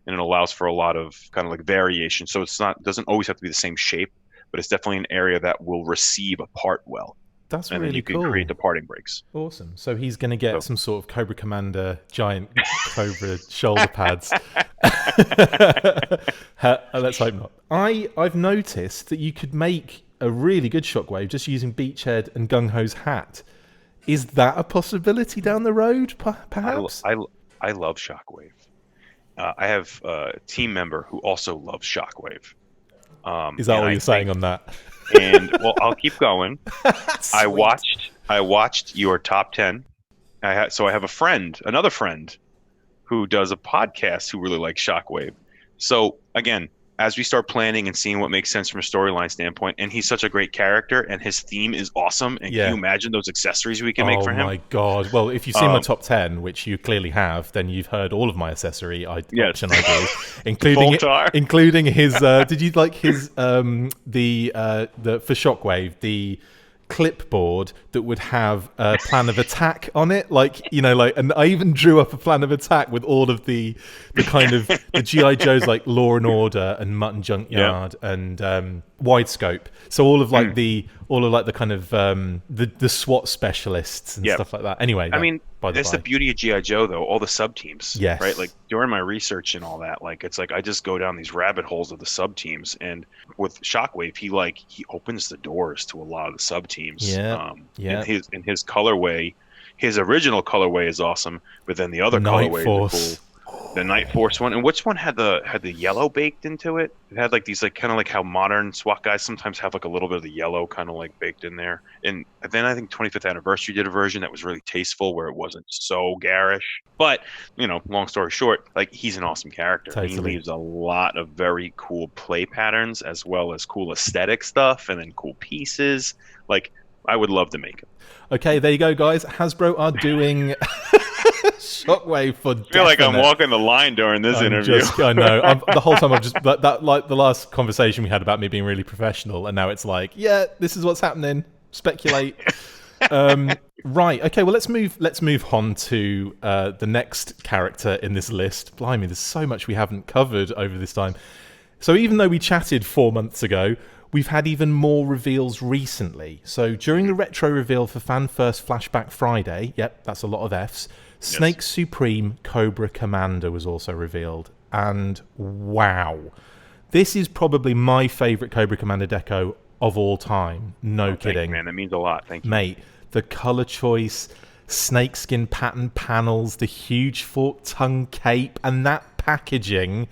and it allows for a lot of kind of like variation. So doesn't always have to be the same shape, but it's definitely an area that will receive a part well. That's and really then you cool. can create the parting breaks. Awesome. So he's going to get some sort of Cobra Commander giant Cobra shoulder pads. Let's hope not. I've noticed that you could make a really good Shockwave just using Beachhead and Gung Ho's hat. Is that a possibility down the road, perhaps? I love Shockwave. I have a team member who also loves Shockwave. Is that all you're saying on that? And well, I'll keep going. I watched your top 10. I have another friend, who does a podcast who really likes Shockwave. So again, as we start planning and seeing what makes sense from a storyline standpoint, and he's such a great character, and his theme is awesome. And can you imagine those accessories we can make for him? Oh my god! Well, if you've seen my top 10, which you clearly have, then you've heard all of my accessory option ideas, including his. Did you like his the for Shockwave the clipboard that would have a plan of attack on it, and I even drew up a plan of attack with all of the kind of the GI Joes, like Law and Order and Mutt and Junkyard and Wide Scope. So all of the kind of the SWAT specialists and stuff like that. Anyway, that's the beauty of GI Joe, though. All the sub teams, yes, right? Like during my research and all that, it's like I just go down these rabbit holes of the sub teams, and with Shockwave, he opens the doors to a lot of the sub teams. In his colorway, his original colorway is awesome, but then the other colorways are cool. The Night Force one, and which one had the yellow baked into it? It had like these kind of like how modern SWAT guys sometimes have like a little bit of the yellow kind of like baked in there. And then I think 25th Anniversary did a version that was really tasteful where it wasn't so garish. But long story short, he's an awesome character. Totally. He leaves a lot of very cool play patterns as well as cool aesthetic stuff, and then cool pieces. I would love to make him. Okay, there you go, guys. Hasbro are doing Shockwave for definite. I feel like I'm walking the line during this interview. I know. The whole time I've just like the last conversation we had about me being really professional, and now it's like, this is what's happening. Speculate. Right. Okay. Well, let's move on to the next character in this list. Blimey, there's so much we haven't covered over this time. So even though we chatted 4 months ago, we've had even more reveals recently. So during the retro reveal for Fan First Flashback Friday, that's a lot of Fs, Snake Supreme Cobra Commander was also revealed. And wow, this is probably my favourite Cobra Commander deco of all time. No kidding. Thank you, man. That means a lot. Thank you. Mate, the colour choice, snakeskin pattern panels, the huge forked tongue cape, and that packaging,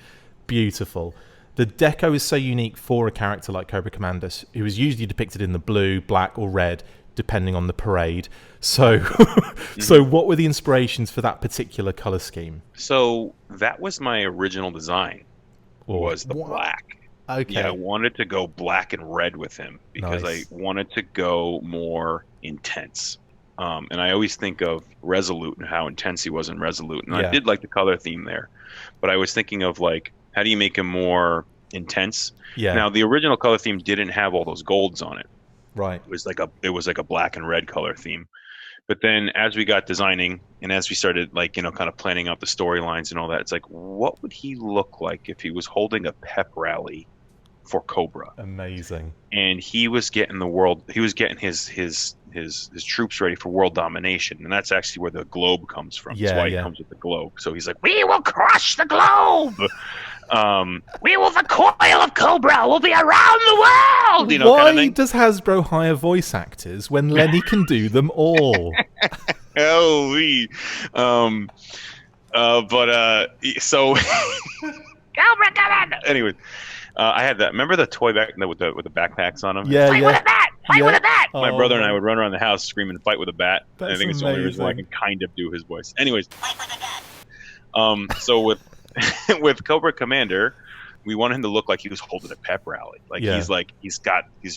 beautiful. The deco is so unique for a character like Cobra Commander, who is usually depicted in the blue, black, or red, depending on the parade. So, so what were the inspirations for that particular color scheme? So that was my original design. Was the black? Okay. Yeah, I wanted to go black and red with him because I wanted to go more intense. And I always think of Resolute and how intense he was in Resolute, and I did like the color theme there, but I was thinking of how do you make him more intense? Yeah. Now the original color theme didn't have all those golds on it. Right. It was like a black and red color theme. But then as we got designing and as we started kind of planning out the storylines and all that, it's like, what would he look like if he was holding a pep rally for Cobra? Amazing. And he was getting his troops ready for world domination, and that's actually where the globe comes from. That's why he comes with the globe. So he's like, we will crush the globe. The coil of Cobra will be around the world. Why kind of does Hasbro hire voice actors when Lenny can do them all? So Cobra Commander. Anyways, I had that. Remember the toy back with the backpacks on them? Yeah, Fight with a bat. Fight with a bat. Oh, My brother and I would run around the house screaming, "Fight with a bat!" And I think it's the only reason why I can kind of do his voice. Anyways, fight with a bat. So with with Cobra Commander, we want him to look like he was holding a pep rally. He's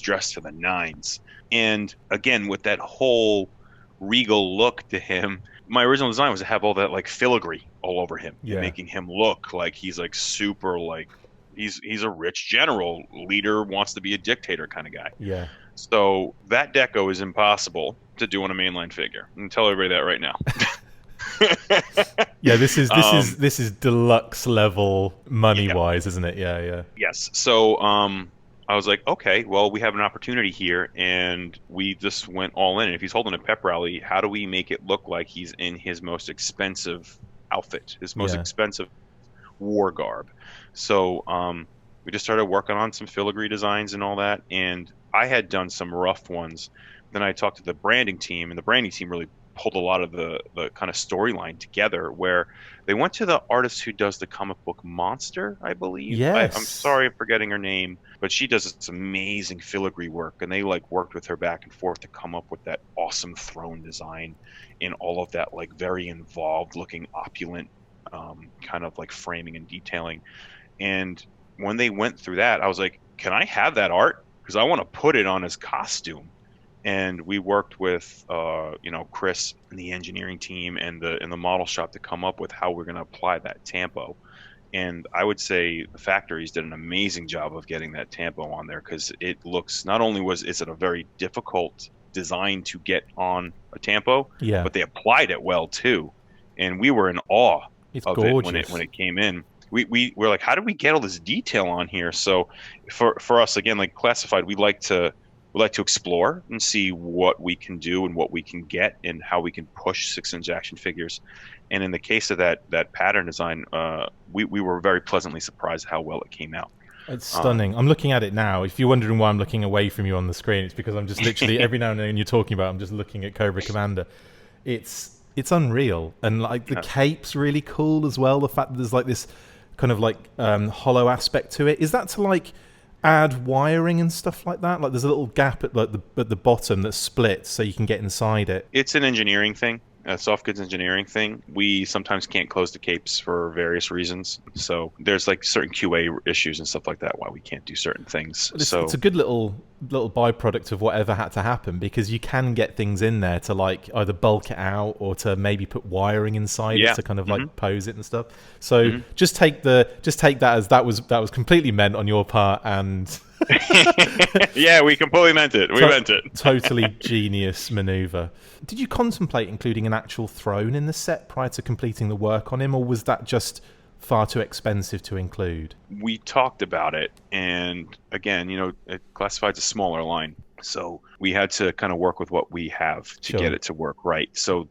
dressed to the nines. And again, with that whole regal look to him, my original design was to have all that like filigree all over him, making him look like he's like super like he's a rich general leader, wants to be a dictator kind of guy. Yeah. So that deco is impossible to do on a mainline figure. I'm gonna tell everybody that right now. Yeah, this is deluxe level money wise, isn't it? Yeah. Yes. So I was like, okay, well, we have an opportunity here, and we just went all in. If he's holding a pep rally, how do we make it look like he's in his most expensive outfit, his most expensive war garb? So we just started working on some filigree designs and all that, and I had done some rough ones. Then I talked to the branding team, and the branding team really pulled a lot of the kind of storyline together, where they went to the artist who does the comic book Monster, I believe. Yes. I'm sorry I'm forgetting her name, but she does this amazing filigree work, and they like worked with her back and forth to come up with that awesome throne design and all of that like very involved looking opulent kind of like framing and detailing. And when they went through that, I was like, can I have that art? Because I want to put it on his costume. And we worked with Chris and the engineering team and the model shop to come up with how we're going to apply that tampo. And I would say the factories did an amazing job of getting that tampo on there, because it looks, not only is it a very difficult design to get on a tampo, but they applied it well too. And we were in awe of gorgeous. It when it came in. We were like, how did we get all this detail on here? So for us, again, like Classified, we like to explore and see what we can do and what we can get and how we can push 6-inch action figures. And in the case of that pattern design, we were very pleasantly surprised how well it came out. It's stunning. I'm looking at it now. If you're wondering why I'm looking away from you on the screen, it's because I'm just literally every now and then when you're talking about it, I'm just looking at Cobra Commander. It's unreal. And like the cape's really cool as well. The fact that there's like this kind of like hollow aspect to it. Is that to like add wiring and stuff like that? Like there's a little gap at like the bottom that's split so you can get inside it. It's an engineering thing, a soft goods engineering thing. We sometimes can't close the capes for various reasons. So there's like certain QA issues and stuff like that why we can't do certain things. It's a good little byproduct of whatever had to happen, because you can get things in there to like either bulk it out or to maybe put wiring inside it to kind of like pose it and stuff. So just take that as that was completely meant on your part, and yeah, we completely meant it. We meant it. Totally genius maneuver. Did you contemplate including an actual throne in the set prior to completing the work on him, or was that just far too expensive to include? We talked about it, and again, Classified's a smaller line, so we had to kind of work with what we have to get it to work right. So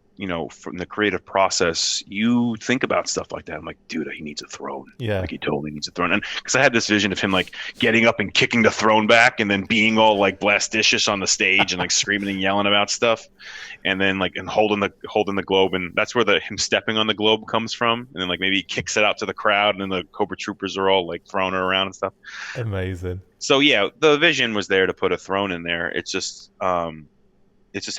from the creative process, you think about stuff like that. I'm like, dude, he needs a throne. Yeah. Like he totally needs a throne. And because I had this vision of him like getting up and kicking the throne back and then being all like blastitious on the stage and like screaming and yelling about stuff. And then like and holding the globe, and that's where him stepping on the globe comes from. And then like maybe he kicks it out to the crowd, and then the Cobra Troopers are all like throwing it around and stuff. Amazing. So yeah, the vision was there to put a throne in there. It's just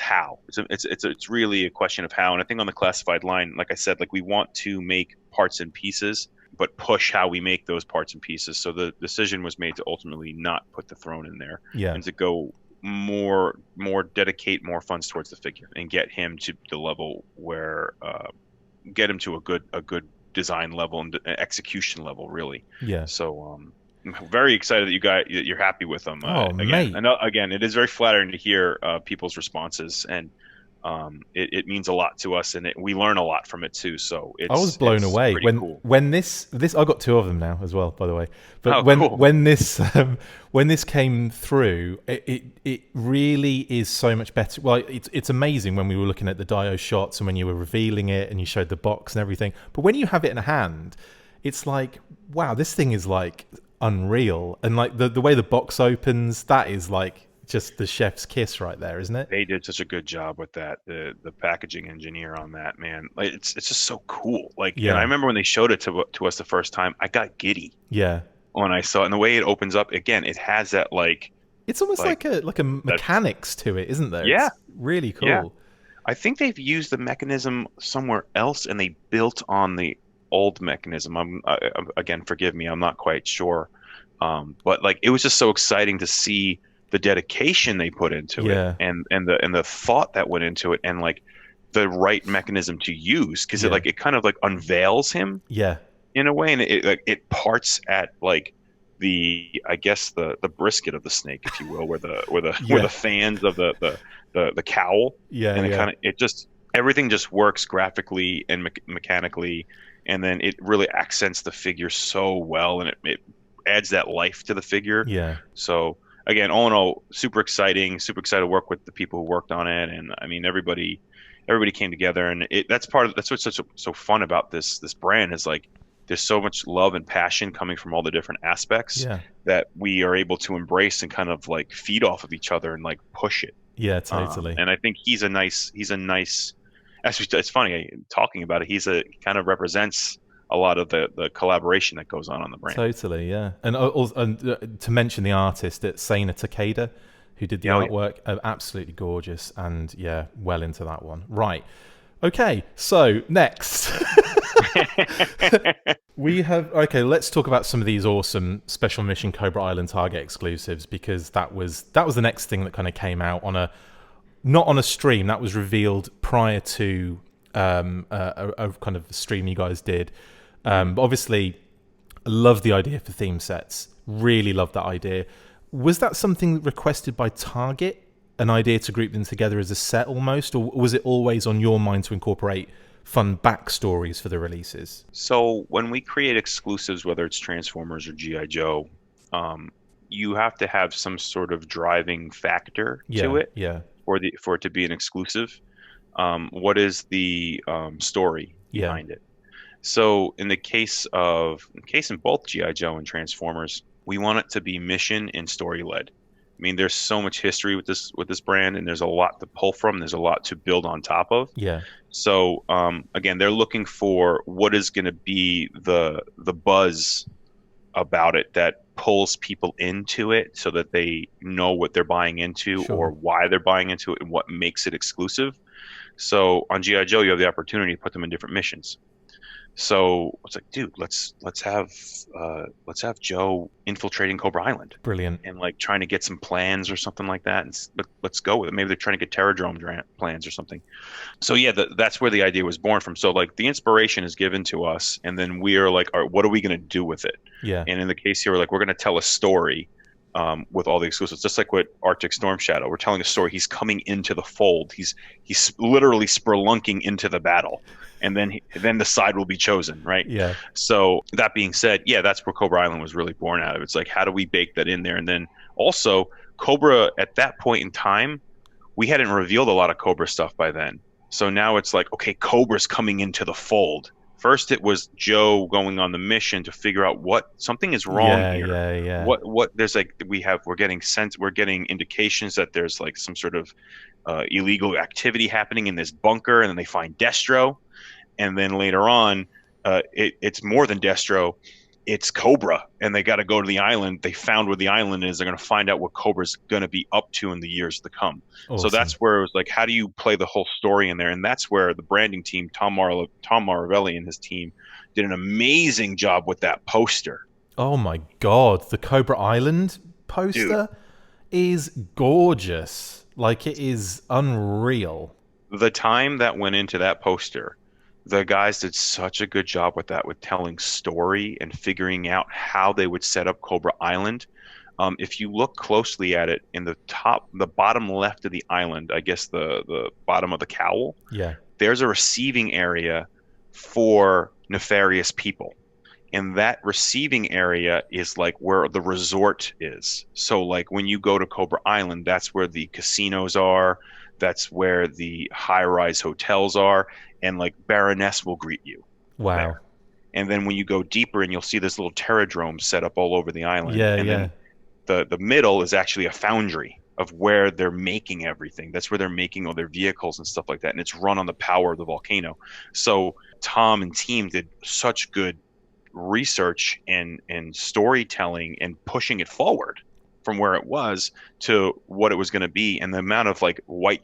how. It's really a question of how. And I think on the Classified line, like I said, like we want to make parts and pieces, but push how we make those parts and pieces. So the decision was made to ultimately not put the throne in there, and to go more dedicate more funds towards the figure and get him to the level where get him to a good design level and execution level, really. Yeah. So I'm very excited that you're happy with them. Mate. I know, again, it is very flattering to hear people's responses, and it means a lot to us, and we learn a lot from it too. So I was blown away when this I got 2 of them now as well, by the way. But when this came through, it really is so much better. Well, it's amazing when we were looking at the Dio shots and when you were revealing it and you showed the box and everything. But when you have it in hand, it's like, wow, this thing is like unreal. And like the way the box opens, that is like just the chef's kiss right there, isn't it? They did such a good job with that. The packaging engineer on that, man, like it's just so cool. Like, and I Yeah, remember when they showed it to us the first time, I got giddy yeah. when I saw it. And the way it opens up again, it has that It's almost like like a that. mechanics to it, isn't there? Yeah, It's really yeah. cool. I think they've used the mechanism somewhere else, and they built on the old mechanism. Again, forgive me, I'm not quite sure. But like, it was just so exciting to see the dedication they put into it, Yeah, and the thought that went into it, and like the right mechanism to use, because yeah, it kind of like unveils him yeah, in a way, and it parts at like I guess the brisket of the snake, if you will, where yeah, the fans of the cowl, yeah, and yeah, it just everything just works graphically and mechanically, and then it really accents the figure so well, and it adds that life to the figure. yeah. So again, all in all, super exciting, super excited to work with the people who worked on it, and I mean everybody came together, and that's what's so fun about this brand is like there's so much love and passion coming from all the different aspects Yeah. that we are able to embrace and kind of like feed off of each other and like push it. Yeah, totally. And I think actually, it's funny talking about it. He kind of represents a lot of the collaboration that goes on the brand. Totally, yeah. And to mention the artist, it's Sana Takeda, who did the Yeah, artwork. Absolutely gorgeous, and yeah, well into that one. Right. Okay, so next. We have let's talk about some of these awesome special mission Cobra Island Target exclusives, because that was the next thing that kind of came out not on a stream. That was revealed prior to a kind of stream you guys did. But obviously, I love the idea for theme sets. Really love that idea. Was that something requested by Target? An idea to group them together as a set almost? Or was it always on your mind to incorporate fun backstories for the releases? So when we create exclusives, whether it's Transformers or GI Joe, you have to have some sort of driving factor to it Yeah. for it to be an exclusive. What is the story behind it? So in in both GI Joe and Transformers, we want it to be mission and story led. I mean, there's so much history with this brand, and there's a lot to pull from. There's a lot to build on top of. Yeah. So again, they're looking for what is going to be the buzz about it that pulls people into it, so that they know what they're buying into, Sure. or why they're buying into it, and what makes it exclusive. So on GI Joe, you have the opportunity to put them in different missions. So it's like, dude, let's have Joe infiltrating Cobra Island Brilliant. and like trying to get some plans or something like that, and let's go with it. Maybe they're trying to get Terradrome plans or something. So yeah, that's where the idea was born from. So like the inspiration is given to us, and then we are like, all right, what are we going to do with it? Yeah. And in the case here, we're like, we're going to tell a story with all the exclusives, just like with Arctic Storm Shadow. We're telling a story. He's coming into the fold. He's literally spelunking into the battle, and then the side will be chosen, right? Yeah. So that being said, yeah, that's where Cobra Island was really born out of. It's like, how do we bake that in there? And then also Cobra, at that point in time, we hadn't revealed a lot of Cobra stuff by then. So now it's like, okay, Cobra's coming into the fold. First, it was Joe going on the mission to figure out what something is wrong here. Yeah. What there's like we're getting indications that there's like some sort of illegal activity happening in this bunker, and then they find Destro, and then later on, it's more than Destro. It's Cobra, and they got to go to the island. They found where the island is. They're going to find out what Cobra's going to be up to in the years to come. Awesome. So that's where it was like, how do you play the whole story in there? And that's where the branding team, Tom Maravelli and his team, did an amazing job with that poster. Oh my God, the Cobra Island poster is gorgeous. Like, it is unreal. The time that went into that poster, the guys did such a good job with that, with telling story and figuring out how they would set up Cobra Island. If you look closely at it, in the bottom left of the island, I guess the bottom of the cowl, there's a receiving area for nefarious people. And that receiving area is like where the resort is. So like when you go to Cobra Island, that's where the casinos are. That's where the high-rise hotels are. And like Baroness will greet you. Wow. There. And then when you go deeper, and you'll see this little Terradrome set up all over the island. Then the middle is actually a foundry of where they're making everything. That's where they're making all their vehicles and stuff like that. And it's run on the power of the volcano. So Tom and team did such good research and storytelling and pushing it forward from where it was to what it was going to be, and the amount of like whiteboard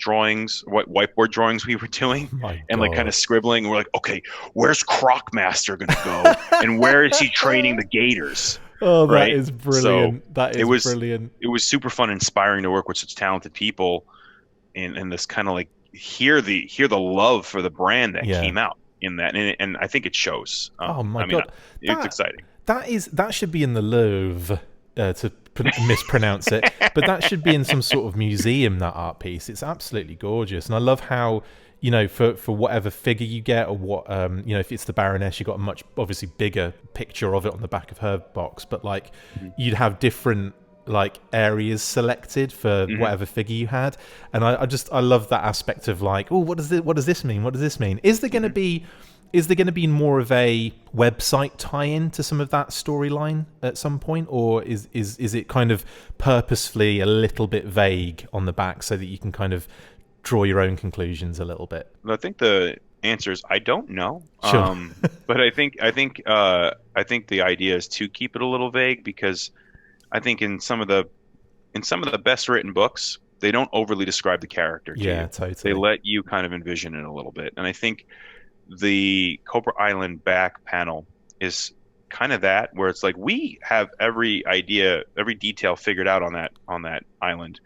drawings we were doing and like kind of scribbling. And we're like, okay, where's Crocmaster going to go, and where is he training the Gators? Oh, right? That is brilliant. So that is brilliant. It was super fun, and inspiring to work with such talented people, and this kind of like hear the love for the brand that came out in that, and I think it shows. Oh my God, it's exciting. That should be in the Louvre, to mispronounce it, but that should be in some sort of museum, that art piece. It's absolutely gorgeous, and I love how, you know, for whatever figure you get, or what, you know, if it's the Baroness, you got a much obviously bigger picture of it on the back of her box, but like you'd have different like areas selected for whatever figure you had, and I love that aspect of like, oh, what does this mean? Is there going to be more of a website tie-in to some of that storyline at some point, or is it kind of purposefully a little bit vague on the back so that you can kind of draw your own conclusions a little bit? I think the answer is I don't know. Sure. But I think the idea is to keep it a little vague, because I think in some of the best written books, they don't overly describe the character to you. Totally. They let you kind of envision it a little bit. And I think the Cobra Island back panel is kind of that, where it's like we have every idea, every detail figured out on that island,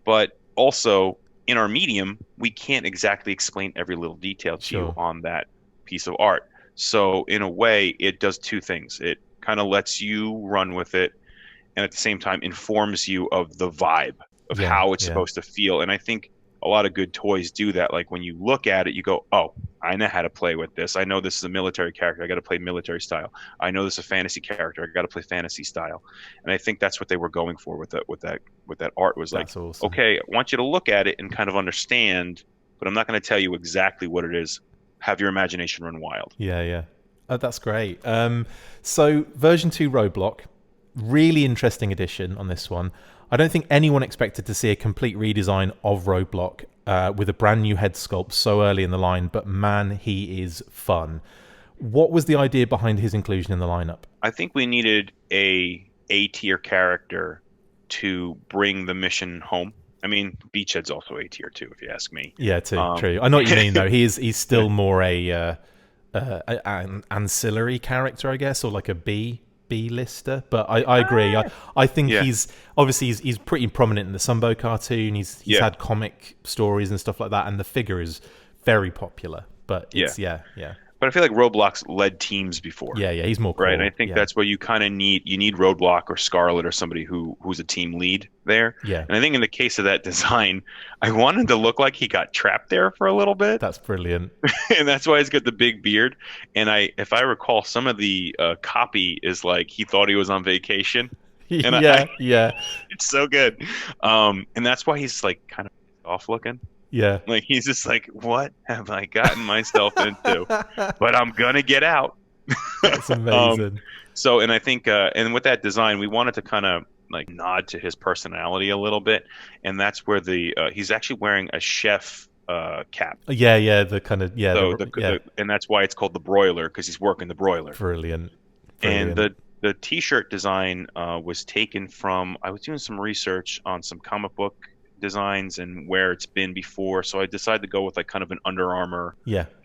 but also in our medium, we can't exactly explain every little detail to you on that piece of art. So in a way, it does two things. It kind of lets you run with it, and at the same time informs you of the vibe of how it's supposed to feel. And I think a lot of good toys do that. Like when you look at it, you go, oh, I know how to play with this. I know this is a military character. I got to play military style. I know this is a fantasy character. I got to play fantasy style. And I think that's what they were going for with that art, was like, awesome. Okay, I want you to look at it and kind of understand, but I'm not going to tell you exactly what it is. Have your imagination run wild. Yeah. Oh, that's great. So version 2 Roadblock, really interesting addition on this one. I don't think anyone expected to see a complete redesign of Roadblock with a brand new head sculpt so early in the line, but man, he is fun. What was the idea behind his inclusion in the lineup? I think we needed a A-tier character to bring the mission home. I mean, Beachhead's also A-tier too, if you ask me. Yeah, true. I know what you mean, though. He's still more an ancillary character, I guess, or like a B-lister, but I agree. I think he's pretty prominent in the Sunbow cartoon. He's had comic stories and stuff like that, and the figure is very popular. But it's But I feel like Roadblock's led teams before. Yeah, he's more cool. Right. And I think that's where you kind of need Roadblock or Scarlet or somebody who's a team lead there. Yeah. And I think in the case of that design, I wanted to look like he got trapped there for a little bit. That's brilliant. And that's why he's got the big beard. And if I recall, some of the copy is like he thought he was on vacation. And it's so good. And that's why he's like kind of off looking. Yeah. Like he's just like, what have I gotten myself into? But I'm gonna get out. That's amazing. And I think and with that design, we wanted to kind of like nod to his personality a little bit, and that's where he's actually wearing a chef cap. The kind of and that's why it's called the broiler, because he's working the broiler. Brilliant. And the t-shirt design was taken from, I was doing some research on some comic book designs and where it's been before, so I decided to go with like kind of an Under Armour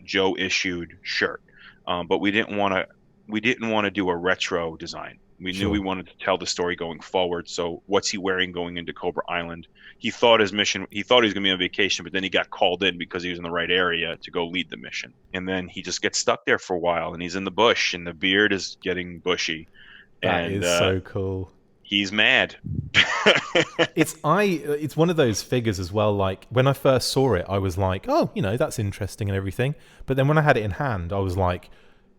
Joe issued shirt, but we didn't want to do a retro design. We knew we wanted to tell the story going forward. So what's he wearing going into Cobra Island? He thought he was going to be on vacation, but then he got called in because he was in the right area to go lead the mission, and then he just gets stuck there for a while, and he's in the bush, and the beard is getting bushy. That is so cool. He's mad. It's one of those figures as well. Like when I first saw it, I was like, oh, that's interesting and everything. But then when I had it in hand, I was like,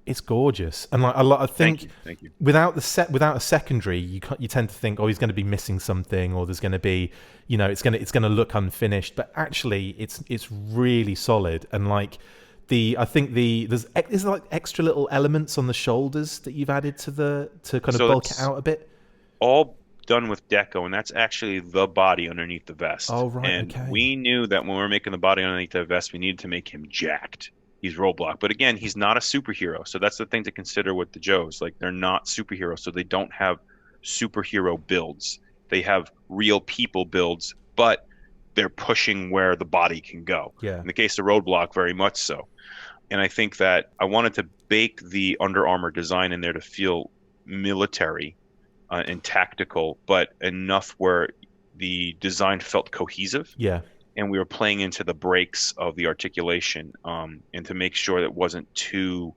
it's gorgeous. And like I think Thank you. without a secondary, you tend to think, oh, he's going to be missing something, or there's going to be, it's going to look unfinished. But actually, it's really solid. And like there's like extra little elements on the shoulders that you've added to kind of bulk it out a bit. All done with deco, and that's actually the body underneath the vest. Oh, right, And okay. we knew that when we were making the body underneath the vest, we needed to make him jacked. He's Roadblock, but again, he's not a superhero. So that's the thing to consider with the Joes. Like, they're not superheroes, so they don't have superhero builds. They have real people builds, but they're pushing where the body can go. Yeah. In the case of Roadblock, very much so. And I think that I wanted to bake the Under Armour design in there to feel military and tactical, but enough where the design felt cohesive. Yeah. And we were playing into the breaks of the articulation, and to make sure that it wasn't too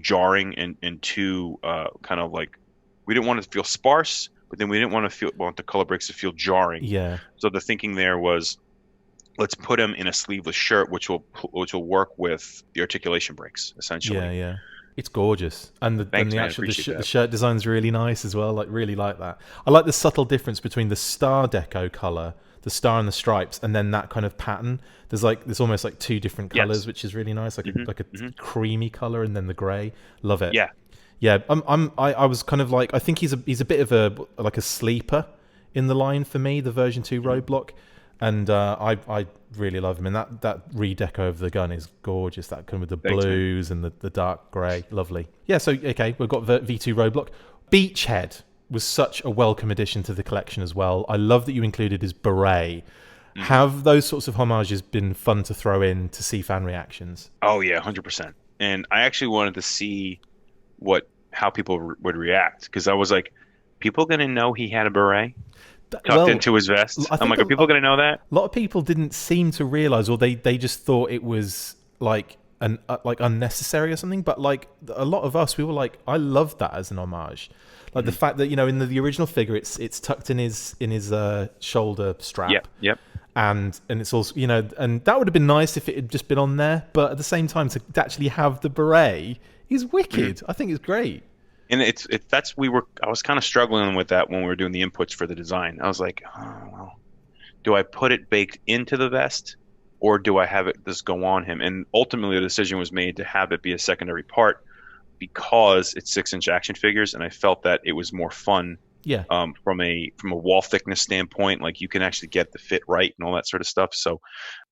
jarring and too kind of like, we didn't want it to feel sparse, but then we didn't want the color breaks to feel jarring. Yeah. So the thinking there was, let's put him in a sleeveless shirt, which will work with the articulation breaks essentially. Yeah, yeah. It's gorgeous, and the Thanks, man. actual Appreciate the that. shirt design's really nice as well. Like, really like that. I like the subtle difference between the star deco color, the star and the stripes, and then that kind of pattern. There's almost like two different colors, Yes. which is really nice. Like a creamy color, and then the gray. Love it. Yeah. Yeah. I was kind of like, I think he's a bit of a sleeper in the line for me, the version 2 Roadblock. And I really love him, and that redeco of the gun is gorgeous. That kind of with the Thanks, blues and the dark grey, lovely. Yeah, so okay, we've got V2 Roadblock. Beachhead was such a welcome addition to the collection as well. I love that you included his beret. Have those sorts of homages been fun to throw in to see fan reactions? Oh yeah, 100%. And I actually wanted to see how people would react, because I was like, people gonna know he had a beret tucked into his vest? I'm like, are people going to know that? A lot of people didn't seem to realize, or they just thought it was like unnecessary or something. But like a lot of us, we were like, I loved that as an homage. Like the fact that, in the original figure, it's tucked in his shoulder strap. Yep. And it's also, and that would have been nice if it had just been on there. But at the same time, to actually have the beret is wicked. I think it's great. And I was kind of struggling with that when we were doing the inputs for the design. I was like, oh, well, do I put it baked into the vest, or do I have it just go on him? And ultimately the decision was made to have it be a secondary part, because it's 6-inch action figures, and I felt that it was more fun. Yeah. From a wall thickness standpoint, like you can actually get the fit right and all that sort of stuff. So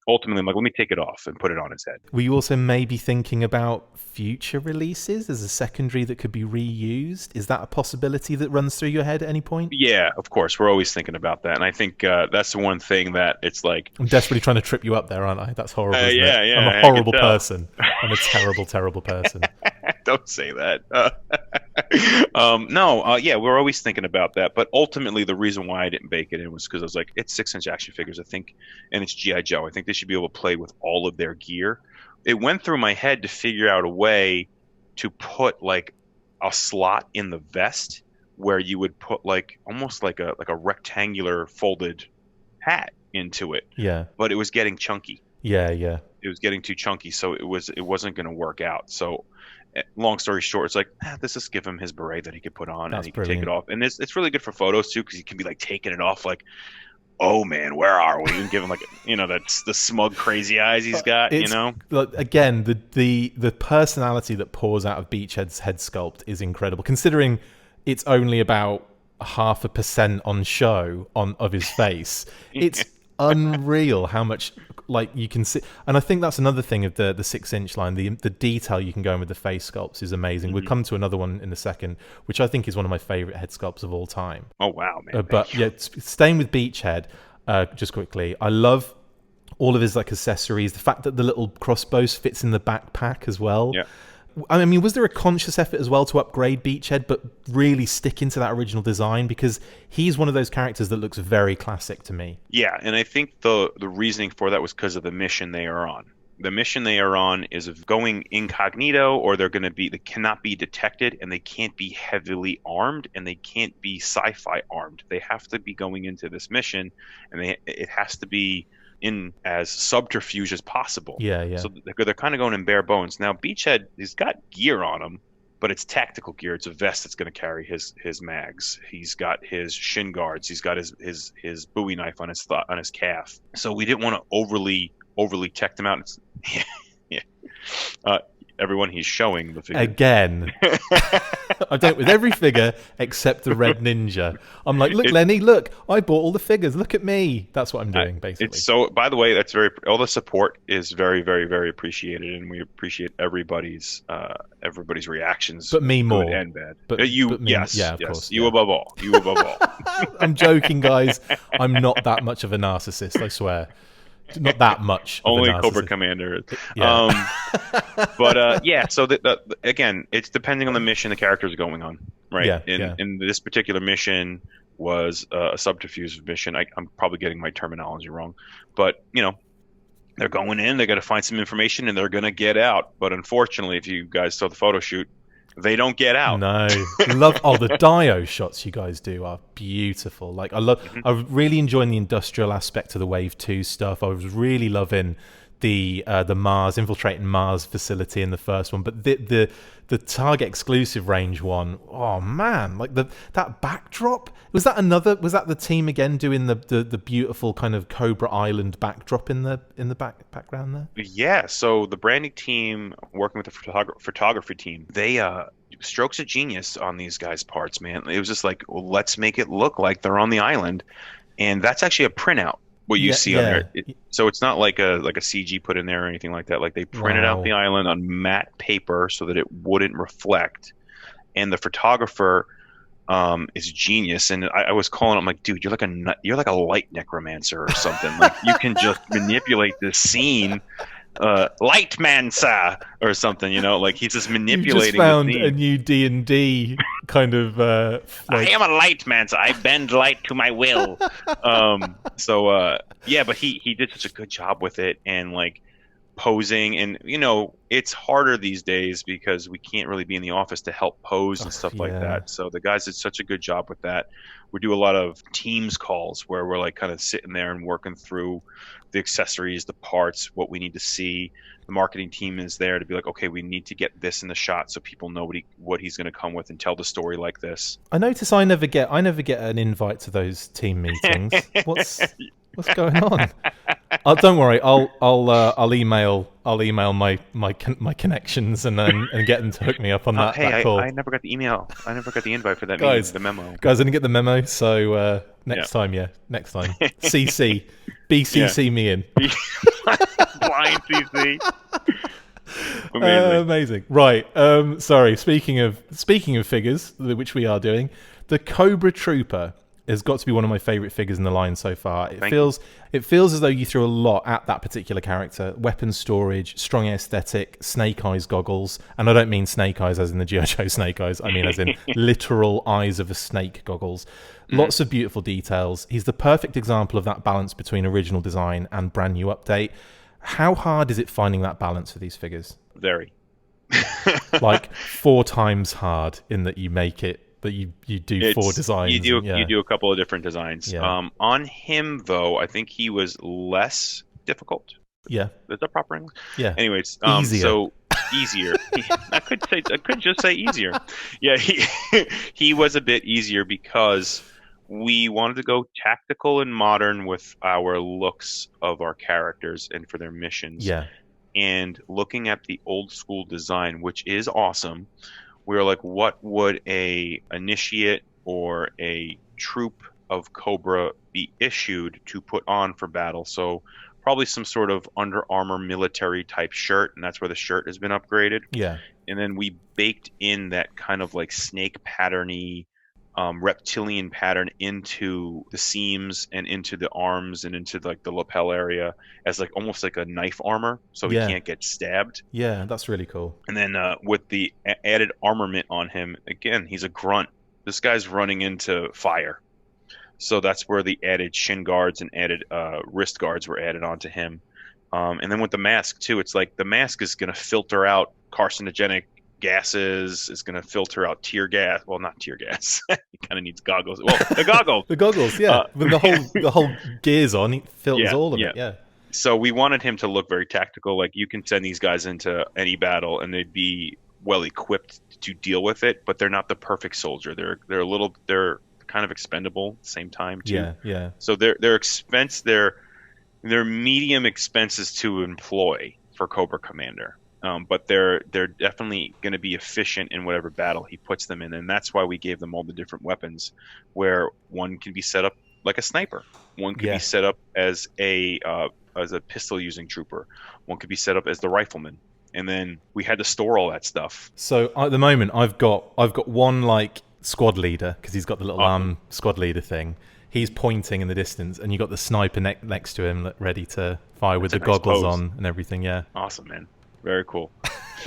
ultimately, I'm like, let me take it off and put it on his head. Were you also maybe thinking about future releases as a secondary that could be reused? Is that a possibility that runs through your head at any point? Yeah, of course. We're always thinking about that. And I think that's the one thing that it's like... I'm desperately trying to trip you up there, aren't I? That's horrible, isn't yeah, it? yeah. I'm a horrible person. I'm a terrible, terrible person. Don't say that. Yeah, we're always thinking about that. But ultimately, the reason why I didn't bake it in was because I was like, it's 6-inch action figures, I think, and it's G.I. Joe. I think they should be able to play with all of their gear. It went through my head to figure out a way to put like a slot in the vest where you would put like almost like a rectangular folded hat into it. Yeah. But it was getting chunky. Yeah. It was getting too chunky, so it wasn't going to work out. So long story short, it's like, let's just give him his beret that he could put on. That's and he can brilliant. take it off. And it's really good for photos too, because he can be like taking it off like, oh man, where are we? And give him like, that's the smug, crazy eyes he's got. Look, again, the personality that pours out of Beachhead's head sculpt is incredible, considering it's only about 0.5% on show of his face. It's unreal how much like you can see, and I think that's another thing of the 6-inch line. The detail you can go in with the face sculpts is amazing. We'll come to another one in a second, which I think is one of my favorite head sculpts of all time. Oh wow, man! But yeah, staying with Beachhead, just quickly, I love all of his like accessories. The fact that the little crossbows fits in the backpack as well. Yeah. I mean, was there a conscious effort as well to upgrade Beachhead, but really stick into that original design? Because he's one of those characters that looks very classic to me. Yeah, and I think the reasoning for that was because of the mission they are on. The mission they are on is of going incognito, or they cannot be detected, and they can't be heavily armed, and they can't be sci-fi armed. They have to be going into this mission, and it has to be in as subterfuge as possible. Yeah. So they're kind of going in bare bones. Now, Beachhead, he's got gear on him, but it's tactical gear. It's a vest that's going to carry his mags. He's got his shin guards. He's got his Bowie knife on his calf. So we didn't want to overly tech them out. everyone he's showing the figure. Again. I've done it with every figure except the Red Ninja. I'm like, look, Lenny, look, I bought all the figures. Look at me. That's what I'm doing, basically. It's so. By the way, that's all the support is very, very, very appreciated, and we appreciate everybody's reactions, but me more, good and bad. But me, yes, yeah, of yes, course, you above all. You above all. I'm joking, guys. I'm not that much of a narcissist, I swear. Not that much. Only Cobra Commander. Yeah. So again, it's depending on the mission the character's going on, right? Yeah, in this particular mission was a subterfuge mission. I'm probably getting my terminology wrong, but they're going in, they got to find some information, and they're going to get out. But unfortunately, if you guys saw the photo shoot, they don't get out. No, the Dio shots you guys do are beautiful. Like I was really enjoying the industrial aspect of the Wave 2 stuff. I was really loving the Mars infiltrating Mars facility in the first one, but the Target exclusive range one, oh man, like that backdrop, was that the team again doing the beautiful kind of Cobra Island backdrop in the background there? Yeah, so the branding team working with the photography team, they strokes of genius on these guys' parts, man. It was just like, well, let's make it look like they're on the island, and that's actually a printout. What you see on there, so it's not like a CG put in there or anything like that. Like they printed out the island on matte paper so that it wouldn't reflect. And the photographer is genius. And I was calling him like, dude, you're like a light necromancer or something. Like you can just manipulate this scene, light mancer or something. Like he's just manipulating. You just found a new D&D kind of. I am a light mancer. I bend light to my will. But he did such a good job with it and like posing, and it's harder these days because we can't really be in the office to help pose and stuff like that. So the guys did such a good job with that. We do a lot of Teams calls where we're like kind of sitting there and working through the accessories, the parts, what we need to see. The marketing team is there to be like, okay, we need to get this in the shot so people know what he's going to come with and tell the story like this. I notice I never get an invite to those team meetings. What's going on? Don't worry, I'll email my connections and get them to hook me up on that. Hey, that call. I never got the email. I never got the invite for that meeting, the memo. Guys, I didn't get the memo, so next time. CC. BCC me in. Blind CC. Amazing. Right. Sorry. Speaking of figures, which we are doing, the Cobra Trooper has got to be one of my favorite figures in the line so far. It feels as though you threw a lot at that particular character. Weapon storage, strong aesthetic, snake eyes goggles, and I don't mean snake eyes as in the G.I. Joe snake eyes. I mean as in literal eyes of a snake goggles. Lots of beautiful details. He's the perfect example of that balance between original design and brand new update. How hard is it finding that balance for these figures? Very. Like 4 times hard in that you make it. But you do 4 designs. You do a couple of different designs. Yeah. On him though, I think he was less difficult. Yeah. Is that proper English? Yeah. Anyways, easier. So easier. I could just say easier. Yeah, he was a bit easier because we wanted to go tactical and modern with our looks of our characters and for their missions. Yeah. And looking at the old school design, which is awesome, we were like, what would a initiate or a troop of Cobra be issued to put on for battle? So probably some sort of Under Armour military type shirt, and that's where the shirt has been upgraded. Yeah. And then we baked in that kind of like snake patterny reptilian pattern into the seams and into the arms and into like the lapel area as like almost like a knife armor, so he can't get stabbed. Yeah, that's really cool. And then with the added armament on him, again, he's a grunt. This guy's running into fire, so that's where the added shin guards and added wrist guards were added onto him. And then with the mask too, it's like the mask is going to filter out carcinogenic gases, is going to filter out tear gas. Well, not tear gas. He kind of needs goggles. Well, the goggles. The goggles, yeah. With the whole gears on, he filters all of it. Yeah. So we wanted him to look very tactical. Like you can send these guys into any battle and they'd be well equipped to deal with it, but they're not the perfect soldier. They're kind of expendable at the same time too. Yeah. So they're medium expenses to employ for Cobra Commander. but they're definitely going to be efficient in whatever battle he puts them in, and that's why we gave them all the different weapons, where one can be set up like a sniper, one could be set up as a pistol using trooper, one could be set up as the rifleman, and then we had to store all that stuff. So at the moment, I've got one like squad leader, because he's got the little squad leader thing. He's pointing in the distance, and you got the sniper next to him, ready to fire with the goggles on and everything. Yeah, awesome, man. Very cool.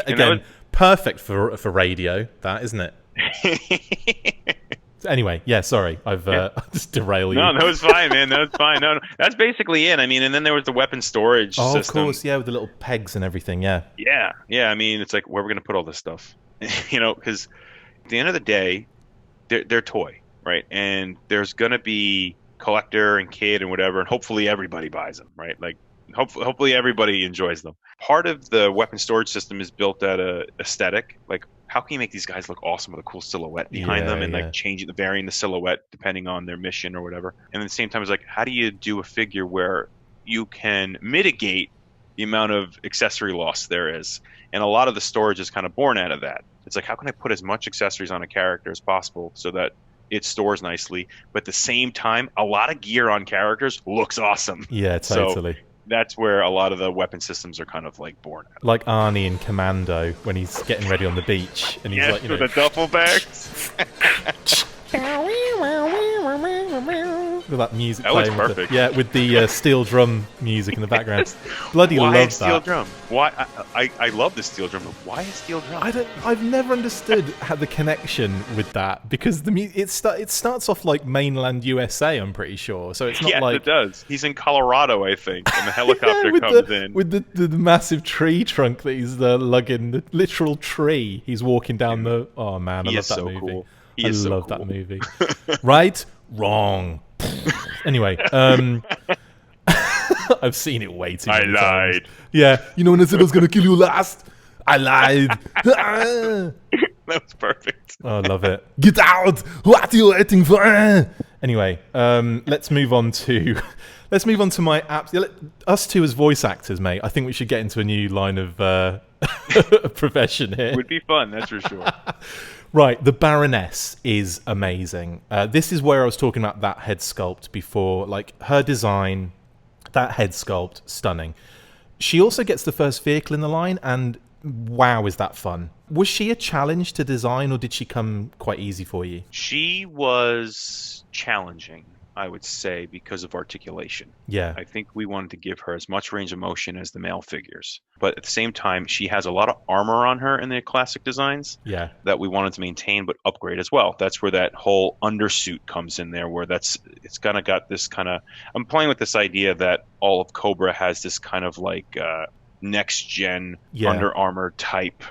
Again, perfect for radio, that, isn't it? Anyway, yeah, sorry, I've just derailed you. No, that was fine, man. That was fine. No, that's basically it. I mean, and then there was the weapon storage system. Of course, yeah, with the little pegs and everything, yeah. Yeah. I mean, it's like, where are we going to put all this stuff? Because at the end of the day, they're toy, right? And there's going to be collector and kid and whatever, and hopefully everybody buys them, right? Like, hopefully everybody enjoys them. Part of the weapon storage system is built at a aesthetic. Like, how can you make these guys look awesome with a cool silhouette behind them, and like varying the silhouette depending on their mission or whatever. And at the same time, it's like, how do you do a figure where you can mitigate the amount of accessory loss there is? And a lot of the storage is kind of born out of that. It's like, how can I put as much accessories on a character as possible so that it stores nicely, but at the same time, a lot of gear on characters looks awesome. Yeah, totally. So that's where a lot of the weapon systems are kind of like born out. Like Arnie in Commando when he's getting ready on the beach, and he's like, with the duffel bags. With that music that looks playing, perfect. With the steel drum music in the background. Bloody why love a steel that. Drum? Why I love the steel drum, but why a steel drum? I've never understood how the connection with that, because it starts off like mainland USA, I'm pretty sure. So it's not like it does. He's in Colorado, I think, and the helicopter comes in with the massive tree trunk that he's lugging, the literal tree. He's walking down the. Oh man, I love that movie. Cool. I love that movie. Right? Wrong. Anyway, I've seen it way too many times. lied. Yeah, you know when I said I was going to kill you last? I lied. That was perfect. Oh, I love it. Get out! What are you waiting for? Anyway, let's move on to my apps. Us two as voice actors, mate. I think we should get into a new line of profession here. Would be fun, that's for sure. Right, the Baroness is amazing. This is where I was talking about that head sculpt before. Like, her design, that head sculpt, stunning. She also gets the first vehicle in the line, and wow, is that fun. Was she a challenge to design, or did she come quite easy for you? She was challenging, I would say, because of articulation. Yeah. I think we wanted to give her as much range of motion as the male figures. But at the same time, she has a lot of armor on her in the classic designs that we wanted to maintain but upgrade as well. That's where that whole undersuit comes in there, where it's kind of got this kind of... I'm playing with this idea that all of Cobra has this kind of like next-gen Under Armour type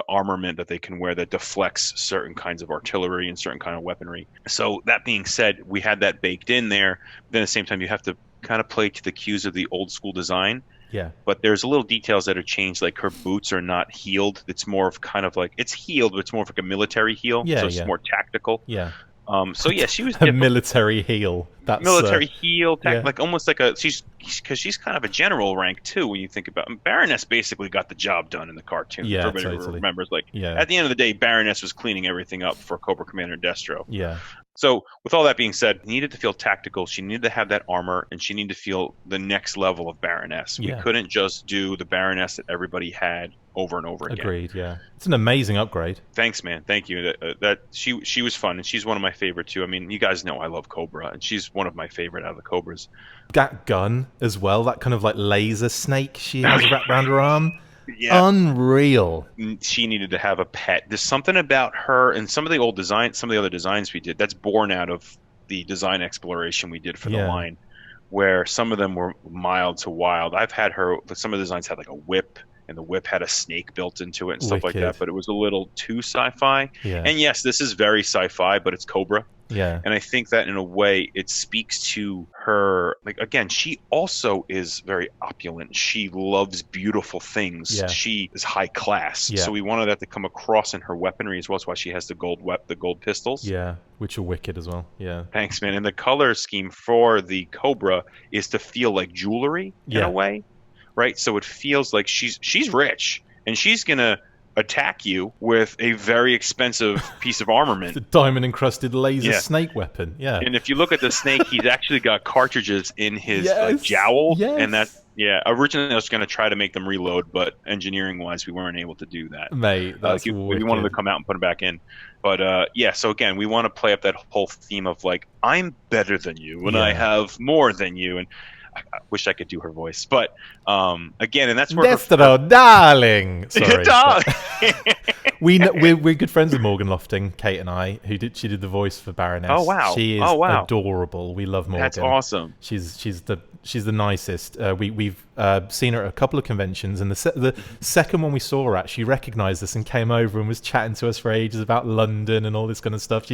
armament that they can wear that deflects certain kinds of artillery and certain kind of weaponry. So that being said, we had that baked in there. Then at the same time, you have to kind of play to the cues of the old school design. Yeah. But there's little details that are changed, like her boots are not heeled. It's more of kind of like, it's heeled, but it's more of like a military heel. Yeah, so it's more tactical. Yeah. So yeah, she was a military heel. That's military heel, like almost like because she's kind of a general rank too. When you think about Baroness, basically got the job done in the cartoon. Yeah, everybody totally. Remembers. Like at the end of the day, Baroness was cleaning everything up for Cobra Commander Destro. Yeah. So with all that being said, needed to feel tactical. She needed to have that armor, and she needed to feel the next level of Baroness. We couldn't just do the Baroness that everybody had over and over again. Agreed. Yeah, it's an amazing upgrade. Thanks, man. Thank you. That she was fun, and she's one of my favorite too. I mean, you guys know I love Cobra, and she's one of my favorite out of the Cobras. That gun as well, that kind of like laser snake she has wrapped around her arm. Yeah. Unreal. She needed to have a pet. There's something about her and some of the old designs, some of the other designs we did, that's born out of the design exploration we did for the line, where some of them were mild to wild. I've had her, some of the designs had like a whip, and the whip had a snake built into it and stuff like that, but it was a little too sci-fi. Yeah. And yes, this is very sci-fi, but it's Cobra. Yeah. And I think that in a way it speaks to her, like, again, she also is very opulent. She loves beautiful things. Yeah. She is high class. Yeah. So we wanted that to come across in her weaponry as well. That's why she has the gold pistols. Yeah, which are wicked as well. Yeah. Thanks, man. And the color scheme for the Cobra is to feel like jewelry in a way. Right? So it feels like she's rich. and she's gonna attack you with a very expensive piece of armament. The diamond encrusted laser Yeah. snake weapon. Yeah. And if you look at the snake, he's actually got cartridges in his Yes, jowl, yes. and that. Yeah, originally I was going to try to make them reload, but engineering-wise, we weren't able to do that. Mate, that's we wanted to come out and put them back in. But yeah, so again, we want to play up that whole theme of like, I'm better than you, and I have more than you, and I wish I could do her voice, but again, and that's where Destro, darling. Sorry, Darling. we're good friends with Morgan Lofting, Kate and I, she did the voice for Baroness. Oh wow, she is adorable. We love Morgan. That's awesome. She's the nicest. We've seen her at a couple of conventions, and the second one we saw her at, she recognised us and came over and was chatting to us for ages about London and all this kind of stuff.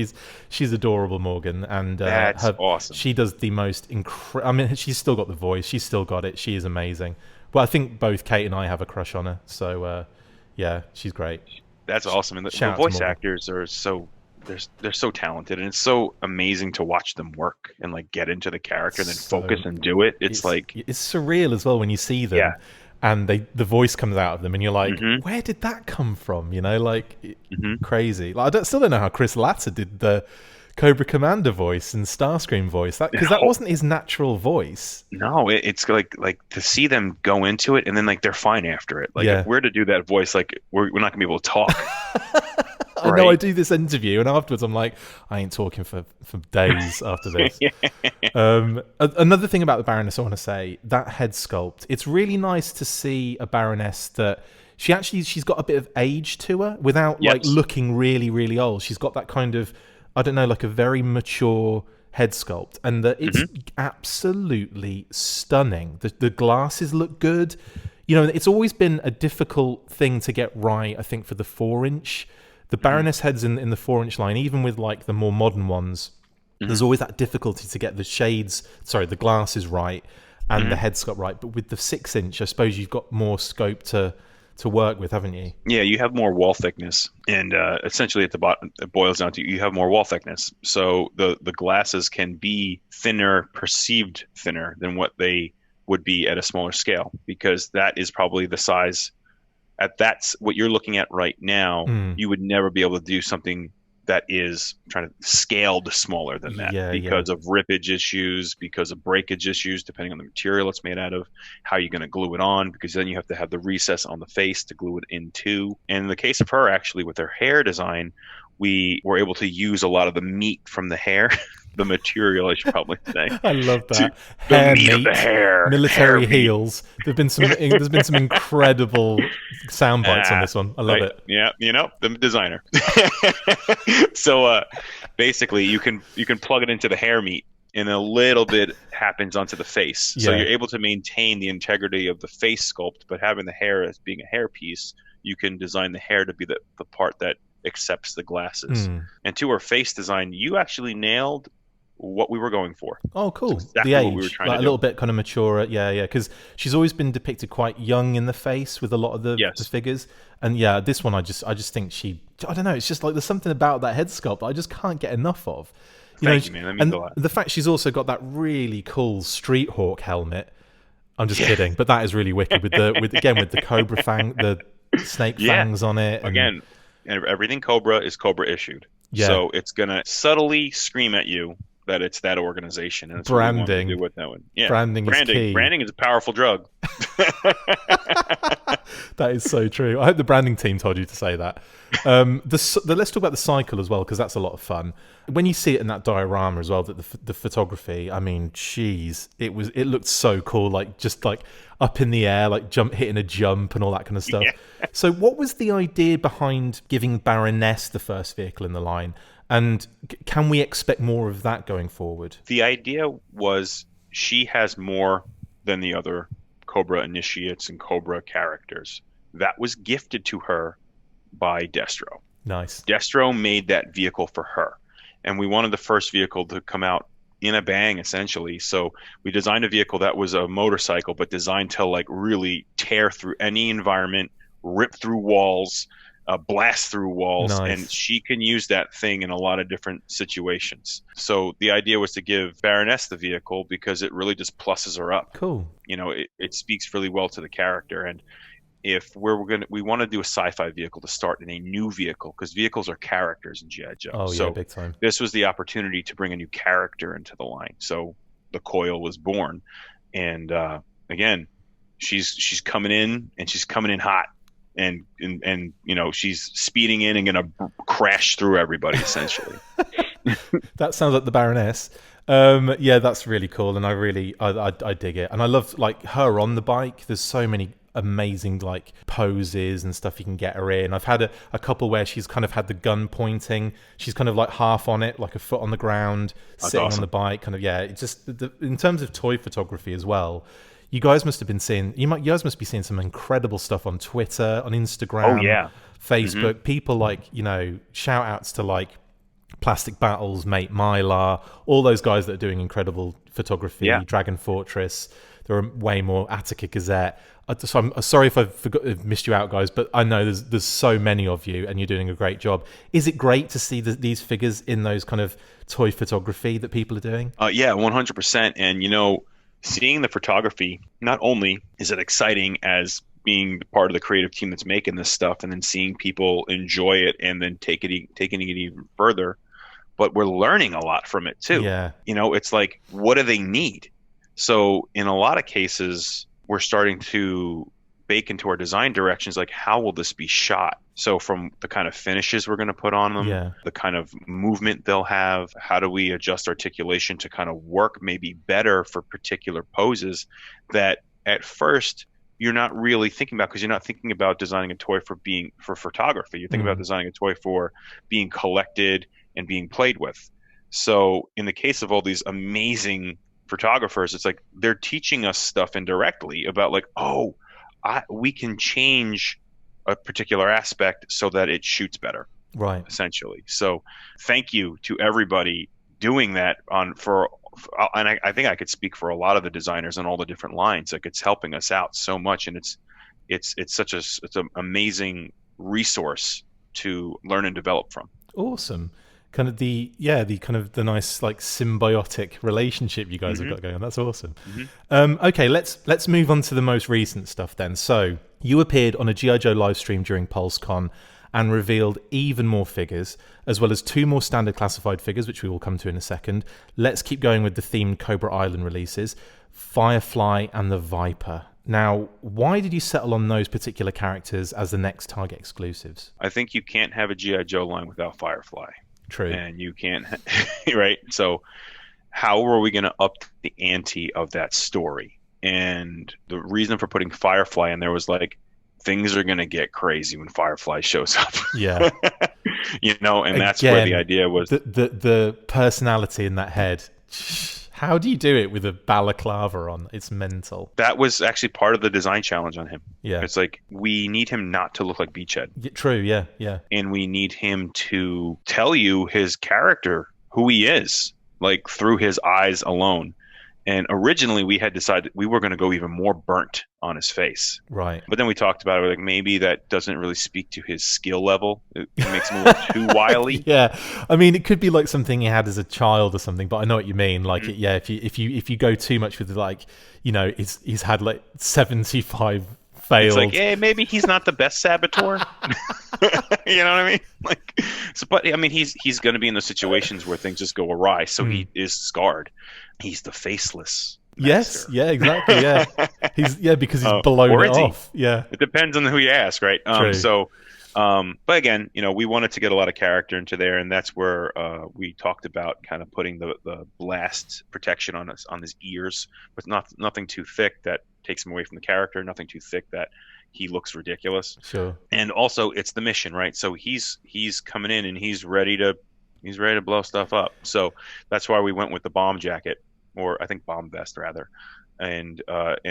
She's adorable, Morgan, and that's awesome. She does the most I mean, she's still got the voice. She's still got it. She is amazing. Well, I think both Kate and I have a crush on her. So yeah, she's great. That's awesome. And the voice actors are they're so talented, and it's so amazing to watch them work and like get into the character and then focus and do it. It's like it's surreal as well when you see them. Yeah. And the voice comes out of them, and you're like, where did that come from? You know, like crazy. Like I still don't know how Chris Latta did the Cobra Commander voice and Starscream voice, because that wasn't his natural voice. No, it's like to see them go into it and then like they're fine after it. Like if we're to do that voice, like we're not gonna be able to talk. I know. I do this interview, and afterwards I'm like, I ain't talking for days after this. Another thing about the Baroness I want to say, that head sculpt. It's really nice to see a Baroness that she's got a bit of age to her without like looking really, really old. She's got that kind of, I don't know, like a very mature head sculpt, and it's absolutely stunning. The glasses look good. You know, it's always been a difficult thing to get right, I think, for the 4-inch. The Baroness heads in the 4-inch line, even with like the more modern ones, there's always that difficulty to get the glasses right and the head sculpt right. But with the 6-inch, I suppose you've got more scope to work with, haven't you? Yeah, you have more wall thickness, and essentially at the bottom, it boils down to you have more wall thickness. So the glasses can be thinner, perceived thinner than what they would be at a smaller scale, because that is probably the size. That's what you're looking at right now. You would never be able to do something that is trying to scaled smaller than that because of rippage issues, because of breakage issues, depending on the material it's made out of, how you're going to glue it on, because then you have to have the recess on the face to glue it into. And in the case of her, actually, with her hair design, we were able to use a lot of the meat from the hair. The material, I should probably say. I love that. The meat of the hair. Military heels. There's been some incredible sound bites on this one. I love it. Yeah, the designer. So basically, you can plug it into the hair meat, and a little bit happens onto the face. So you're able to maintain the integrity of the face sculpt, but having the hair as being a hair piece, you can design the hair to be the part that accepts the glasses. And to her face design, you actually nailed what we were going for. Oh, cool. Exactly the age, what we were trying like to a little bit kind of mature. Yeah, because she's always been depicted quite young in the face with a lot of the figures. And yeah, this one I just think I don't know, it's just like there's something about that head sculpt that I just can't get enough of. Thank you, man. That means a lot. The fact she's also got that really cool Street Hawk helmet. I'm just kidding, but that is really wicked with the Cobra fang, the snake fangs on it. Again, everything Cobra is Cobra issued. So it's going to subtly scream at you that it's that organization. And it's branding. What we want to do with that one. Yeah. Branding is key. Branding is a powerful drug. That is so true. I hope the branding team told you to say that. Let's talk about the cycle as well, because that's a lot of fun. When you see it in that diorama as well, that the photography, I mean, it looked so cool, like just like up in the air, like hitting a jump and all that kind of stuff. So what was the idea behind giving Baroness the first vehicle in the line? And can we expect more of that going forward? The idea was she has more than the other Cobra initiates and Cobra characters. That was gifted to her by Destro. Nice. Destro made that vehicle for her. And we wanted the first vehicle to come out in a bang, essentially. So we designed a vehicle that was a motorcycle, but designed to like really tear through any environment, rip through walls, blast through walls. Nice. And she can use that thing in a lot of different situations. So the idea was to give Baroness the vehicle because it really just pluses her up. Cool. It speaks really well to the character. And if we want to do a sci-fi vehicle to start in a new vehicle, because vehicles are characters in G.I. Joe. Oh, yeah, big time. This was the opportunity to bring a new character into the line. So the Coil was born. And again, she's coming in, and she's coming in hot. And you know, she's speeding in and gonna crash through everybody essentially. That sounds like the Baroness. Yeah, that's really cool, and I dig it. And I love like her on the bike. There's so many amazing like poses and stuff you can get her in. I've had a couple where she's kind of had the gun pointing. She's kind of like half on it, like a foot on the ground, sitting on the bike. Kind of, yeah. It's just in terms of toy photography as well. You guys must have been seeing. You guys must be seeing some incredible stuff on Twitter, on Instagram, oh yeah, Facebook. Mm-hmm. People like, you know, shout outs to like Plastic Battles, Mate Mylar, all those guys that are doing incredible photography. Yeah. Dragon Fortress. There are way more. Attica Gazette. So I'm sorry if I've missed you out, guys, but I know there's so many of you, and you're doing a great job. Is it great to see these figures in those kind of toy photography that people are doing? Yeah, 100%. And you know, seeing the photography, not only is it exciting as being part of the creative team that's making this stuff, and then seeing people enjoy it and then taking it even further, but we're learning a lot from it too. Yeah. You know, it's like, what do they need? So in a lot of cases, we're starting to bake into our design directions, like, how will this be shot? So from the kind of finishes we're going to put on them, the kind of movement they'll have, how do we adjust articulation to kind of work maybe better for particular poses that at first you're not really thinking about, because you're not thinking about designing a toy for photography. You're thinking about designing a toy for being collected and being played with. So in the case of all these amazing photographers, it's like they're teaching us stuff indirectly about like, we can change a particular aspect so that it shoots better, right? Essentially. So thank you to everybody doing that and I think I could speak for a lot of the designers on all the different lines. Like, it's helping us out so much, and it's an amazing resource to learn and develop from. Awesome. Kind of the nice like symbiotic relationship you guys have got going on. That's awesome. Okay, let's move on to the most recent stuff then. So you appeared on a G.I. Joe live stream during PulseCon and revealed even more figures, as well as 2 more standard classified figures, which we will come to in a second. Let's keep going with the themed Cobra Island releases, Firefly and the Viper. Now, why did you settle on those particular characters as the next Target exclusives? I think you can't have a G.I. Joe line without Firefly. True. And you can't, right? So how are we going to up the ante of that story? And the reason for putting Firefly in there was like, things are going to get crazy when Firefly shows up. Yeah. You know, and that's where the idea was. The personality in that head. How do you do it with a balaclava on? It's mental. That was actually part of the design challenge on him. Yeah. It's like, we need him not to look like Beachhead. Yeah, true, yeah. And we need him to tell you his character, who he is, like through his eyes alone. And originally we had decided we were going to go even more burnt on his face. Right. But then we talked about it. We're like, maybe that doesn't really speak to his skill level. It makes him a little too wily. Yeah. I mean, it could be like something he had as a child or something, but I know what you mean. Like, yeah, if you go too much with like, you know, he's had like 75 failed. It's like, yeah, maybe he's not the best saboteur. You know what I mean? Like, so, but I mean, he's going to be in those situations where things just go awry. So he is scarred. He's the faceless master. Yes, yeah, exactly, yeah. Because he's blown it off. Yeah. It depends on who you ask, right? So, but again, you know, we wanted to get a lot of character into there, and that's where we talked about kind of putting the blast protection on his ears, with nothing too thick that takes him away from the character, nothing too thick that he looks ridiculous. Sure. And also, it's the mission, right? So he's coming in and he's ready to blow stuff up. So that's why we went with the bomb jacket, or I think bomb vest rather. And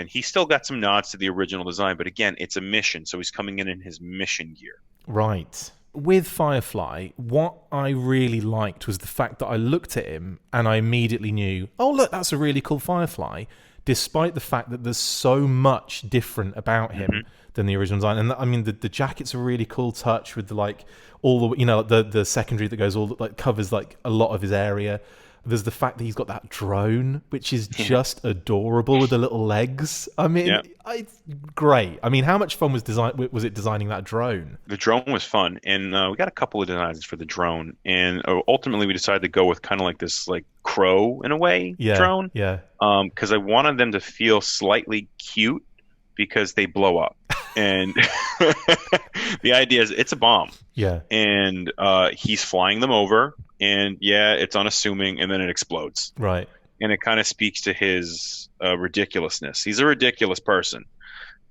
he still got some nods to the original design, but again, it's a mission, so he's coming in his mission gear. Right. With Firefly, what I really liked was the fact that I looked at him and I immediately knew, oh look, that's a really cool Firefly, despite the fact that there's so much different about him than the original design. And I mean, the jacket's a really cool touch with the, like, all the, you know, the secondary that goes all like covers like a lot of his area. There's the fact that he's got that drone, which is just adorable with the little legs. I mean, it's great. I mean, how much fun was it designing that drone? The drone was fun, and we got a couple of designs for the drone, and ultimately we decided to go with kind of like this like crow in a way drone. Yeah. Because I wanted them to feel slightly cute because they blow up. And the idea is it's a bomb. Yeah. And he's flying them over, and it's unassuming, and then it explodes. Right. And it kind of speaks to his ridiculousness. He's a ridiculous person.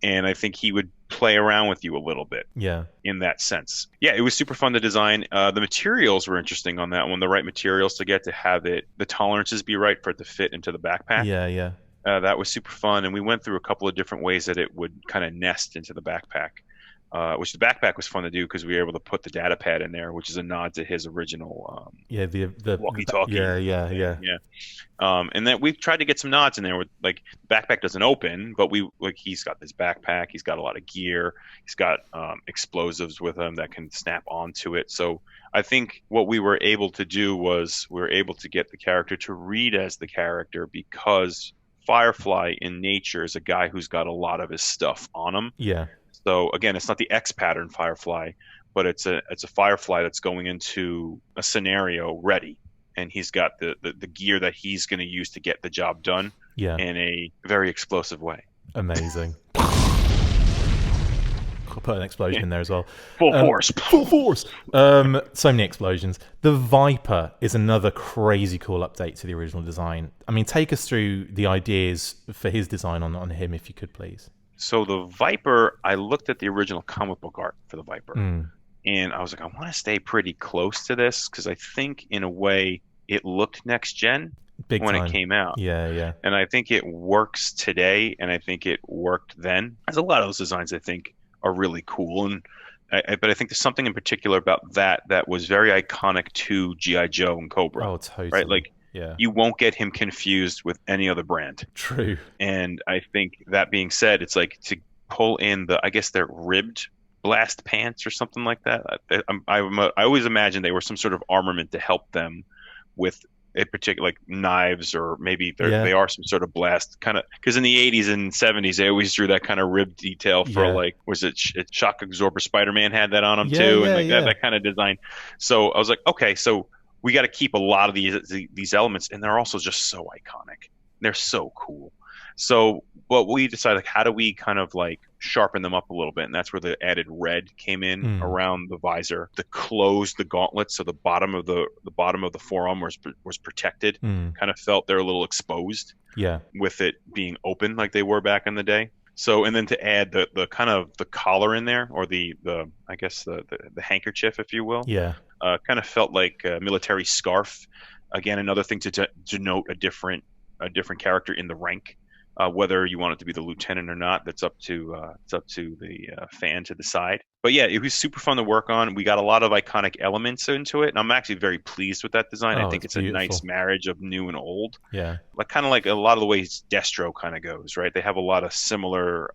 And I think he would play around with you a little bit. Yeah. In that sense. Yeah, it was super fun to design. The materials were interesting on that one. The right materials to get to have the tolerances be right for it to fit into the backpack. Yeah. That was super fun. And we went through a couple of different ways that it would kind of nest into the backpack. Which the backpack was fun to do because we were able to put the data pad in there, which is a nod to his original the walkie-talkie. Yeah. And then we've tried to get some nods in there. With like the backpack doesn't open, but he's got this backpack. He's got a lot of gear. He's got explosives with him that can snap onto it. So I think what we were able to do was we were able to get the character to read as the character because Firefly in nature is a guy who's got a lot of his stuff on him. Yeah. So again, it's not the X pattern Firefly, but it's a Firefly that's going into a scenario ready, and he's got the gear that he's going to use to get the job done. Yeah. In a very explosive way. Amazing. I'll put an explosion in there as well. Full force. Full force. So many explosions. The Viper is another crazy cool update to the original design. I mean, take us through the ideas for his design on him, if you could, please. So the Viper, I looked at the original comic book art for the Viper, and I was like, I want to stay pretty close to this because I think, in a way, it looked next gen when it came out. Yeah. And I think it works today, and I think it worked then. There's a lot of those designs I think are really cool, but I think there's something in particular about that was very iconic to G.I. Joe and Cobra. Oh, totally. Right? Like, yeah. You won't get him confused with any other brand. True. And I think that being said, it's like to pull in I guess they're ribbed blast pants or something like that. I always imagined they were some sort of armament to help them with a particular, like knives, or maybe they are some sort of blast kind of, because in the 80s and 70s they always drew that kind of ribbed detail for like, was it shock absorber Spider-Man had that on him too, and like that kind of design. So I was like, okay, so we got to keep a lot of these elements, and they're also just so iconic. They're so cool. So what we decided, like, how do we kind of like sharpen them up a little bit? And that's where the added red came in around the visor, to close the gauntlet, so the bottom of the forearm was protected. Kind of felt they're a little exposed. Yeah. With it being open like they were back in the day. So, and then to add the kind of the collar in there, or the I guess the handkerchief, if you will. Yeah. Kind of felt like a military scarf. Again, another thing to denote a different character in the rank. Whether you want it to be the lieutenant or not, that's up to the fan to decide. But yeah, it was super fun to work on. We got a lot of iconic elements into it, and I'm actually very pleased with that design. I think it's beautiful. A nice marriage of new and old. Yeah, like kind of like a lot of the ways Destro kind of goes, right? They have a lot of similar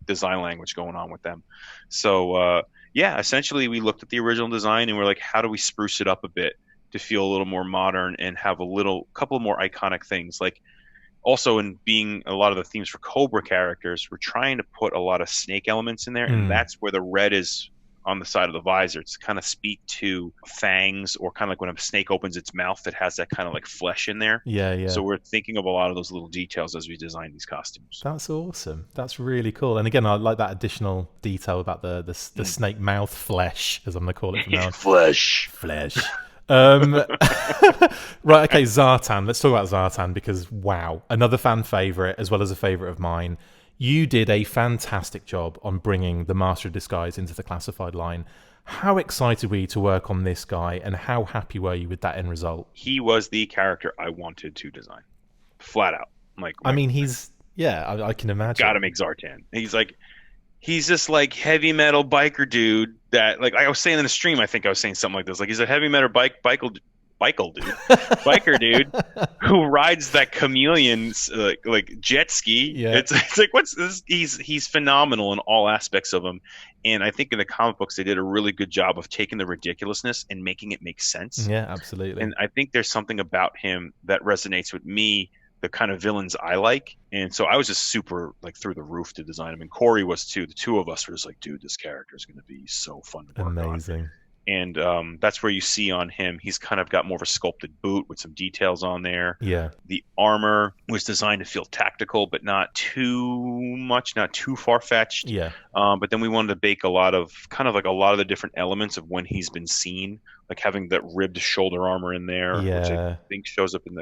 design language going on with them. So yeah, essentially we looked at the original design and we're like, how do we spruce it up a bit to feel a little more modern and have couple more iconic things, like. Also, in being a lot of the themes for Cobra characters, we're trying to put a lot of snake elements in there, and that's where the red is on the side of the visor. It's to kind of speak to fangs, or kind of like when a snake opens its mouth, it has that kind of like flesh in there. Yeah. So we're thinking of a lot of those little details as we design these costumes. That's awesome. That's really cool. And again, I like that additional detail about the snake mouth flesh, as I'm going to call it from now on. Flesh. Right, okay, Zartan. Let's talk about Zartan, because wow, another fan favorite as well as a favorite of mine. You did a fantastic job on bringing the Master of Disguise into the classified line. How excited were you to work on this guy, and how happy were you with that end result? He was the character I wanted to design, flat out. I mean, I can imagine. Gotta make Zartan. He's this like heavy metal biker dude that, like I was saying in the stream, I think I was saying something like this. Like, he's a heavy metal biker biker dude who rides that chameleon like jet ski. Yeah. It's like, what's this? He's phenomenal in all aspects of him. And I think in the comic books they did a really good job of taking the ridiculousness and making it make sense. Yeah, absolutely. And I think there's something about him that resonates with me, the kind of villains I like. And so I was just super like through the roof to design him, and Corey was too. The two of us were just like, dude, this character is going to be so fun to work Amazing. on. And that's where you see on him, he's kind of got more of a sculpted boot with some details on there. Yeah. The armor was designed to feel tactical, but not too much, not too far-fetched. Yeah. But then we wanted to bake a lot of the different elements of when he's been seen, like having that ribbed shoulder armor in there, which I think shows up in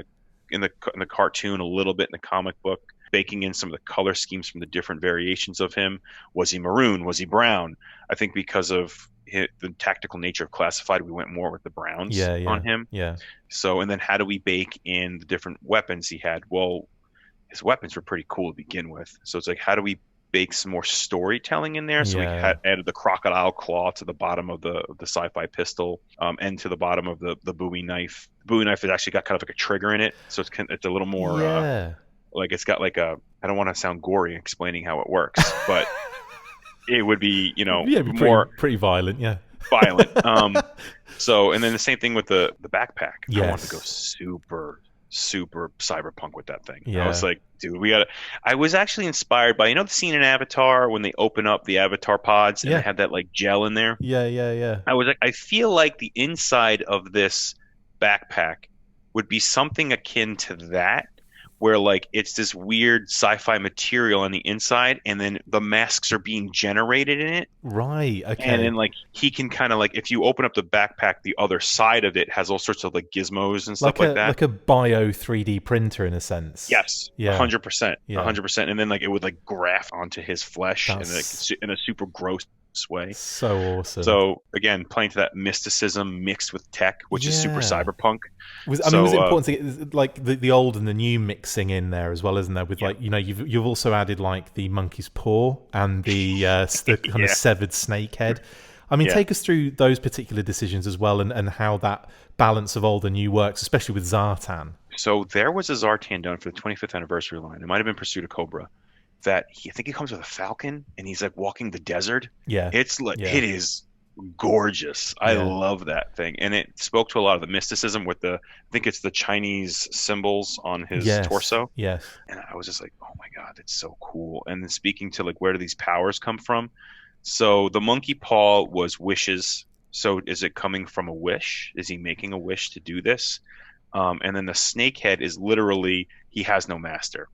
the cartoon a little bit in the comic book. Baking in some of the color schemes from the different variations of him. Was he maroon? Was he brown? I think because of the tactical nature of Classified, we went more with the browns on him. Yeah. So, and then how do we bake in the different weapons he had? Well, his weapons were pretty cool to begin with. So it's like, how do we bake some more storytelling in there? So we added the crocodile claw to the bottom of the sci-fi pistol, and to the bottom of the Bowie knife. The Bowie knife has actually got kind of like a trigger in it, so it's a little more like it's got like a, I don't want to sound gory explaining how it works, but it would be, more pretty violent, violent. So, and then the same thing with the backpack. Yes. I wanted to go super cyberpunk with that thing. Yeah. I was like, dude, I was actually inspired by, the scene in Avatar when they open up the Avatar pods and they have that like gel in there. Yeah. I was like, I feel like the inside of this backpack would be something akin to that, where like it's this weird sci-fi material on the inside, and then the masks are being generated in it. Right. Okay. And then like he can kind of like, if you open up the backpack, the other side of it has all sorts of like gizmos and stuff like that. Like a bio 3D printer in a sense. Yes. Yeah. 100%. Yeah. 100%. And then like it would like graft onto his flesh in a super gross way. So awesome. So again, playing to that mysticism mixed with tech, which is super cyberpunk. Was it important to get like the old and the new mixing in there as well, isn't there? With like, you've also added like the monkey's paw and the kind of severed snake head. I mean, take us through those particular decisions as well, and how that balance of old and new works, especially with Zartan. So there was a Zartan done for the 25th anniversary line. It might have been Pursuit of Cobra. That I think he comes with a falcon and he's like walking the desert. Yeah, it's like it is gorgeous. I love that thing, and it spoke to a lot of the mysticism with I think it's the Chinese symbols on his torso. Yes, and I was just like, oh my god, it's so cool. And then speaking to like, where do these powers come from? So the monkey paw was wishes. So is it coming from a wish? Is he making a wish to do this? And then the snake head is literally, he has no master.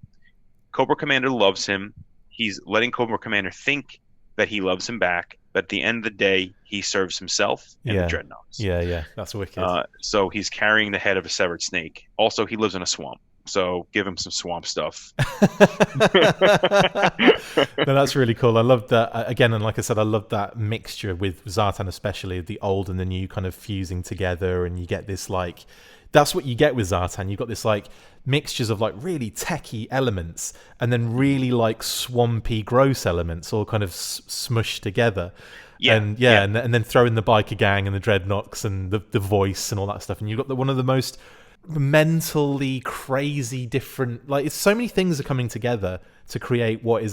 Cobra Commander loves him. He's letting Cobra Commander think that he loves him back, but at the end of the day, he serves himself and the Dreadnoughts. Yeah, that's wicked. So he's carrying the head of a severed snake. Also, he lives in a swamp, so give him some swamp stuff. No, that's really cool. I love that. Again, and like I said, I love that mixture with Zartan, especially the old and the new kind of fusing together, and you get this like... That's what you get with Zartan. You've got this like mixtures of like really techie elements and then really like swampy, gross elements all kind of smushed together. And then throw in the biker gang and the dreadnoughts and the voice and all that stuff. And you've got one of the most mentally crazy different, like, it's so many things are coming together to create what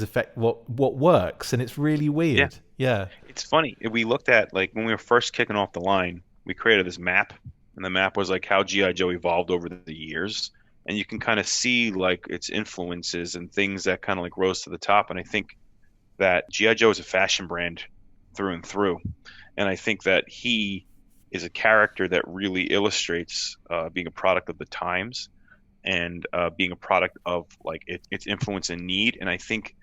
works, and it's really weird. Yeah. It's funny. We looked at, like, when we were first kicking off the line, we created this map. And the map was like how G.I. Joe evolved over the years. And you can kind of see like its influences and things that kind of like rose to the top. And I think that G.I. Joe is a fashion brand through and through. And I think that he is a character that really illustrates being a product of the times and being a product of like its influence and need. And I think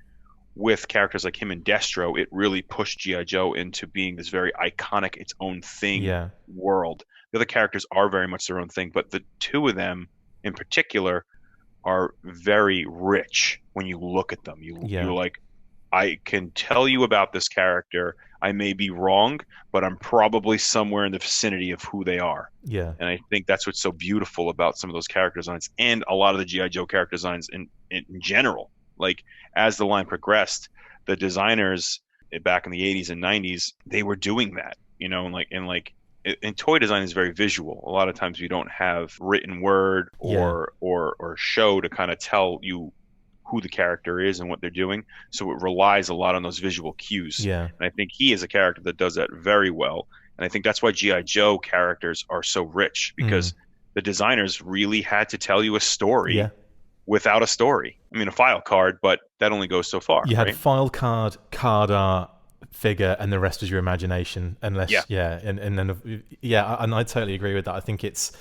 with characters like him and Destro, it really pushed G.I. Joe into being this very iconic, its own thing world. The other characters are very much their own thing, but the two of them in particular are very rich when you look at them. You're like, I can tell you about this character. I may be wrong, but I'm probably somewhere in the vicinity of who they are. Yeah. And I think that's what's so beautiful about some of those character designs and a lot of the G.I. Joe character designs in general. Like, as the line progressed, the designers back in the 80s and 90s, they were doing that, and and toy design is very visual. A lot of times we don't have written word or show to kind of tell you who the character is and what they're doing. So it relies a lot on those visual cues. Yeah. And I think he is a character that does that very well. And I think that's why G.I. Joe characters are so rich, because the designers really had to tell you a story without a story. I mean, a file card, but that only goes so far. You had file card, card art, figure, and the rest was your imagination. Unless, and I totally agree with that. I think it's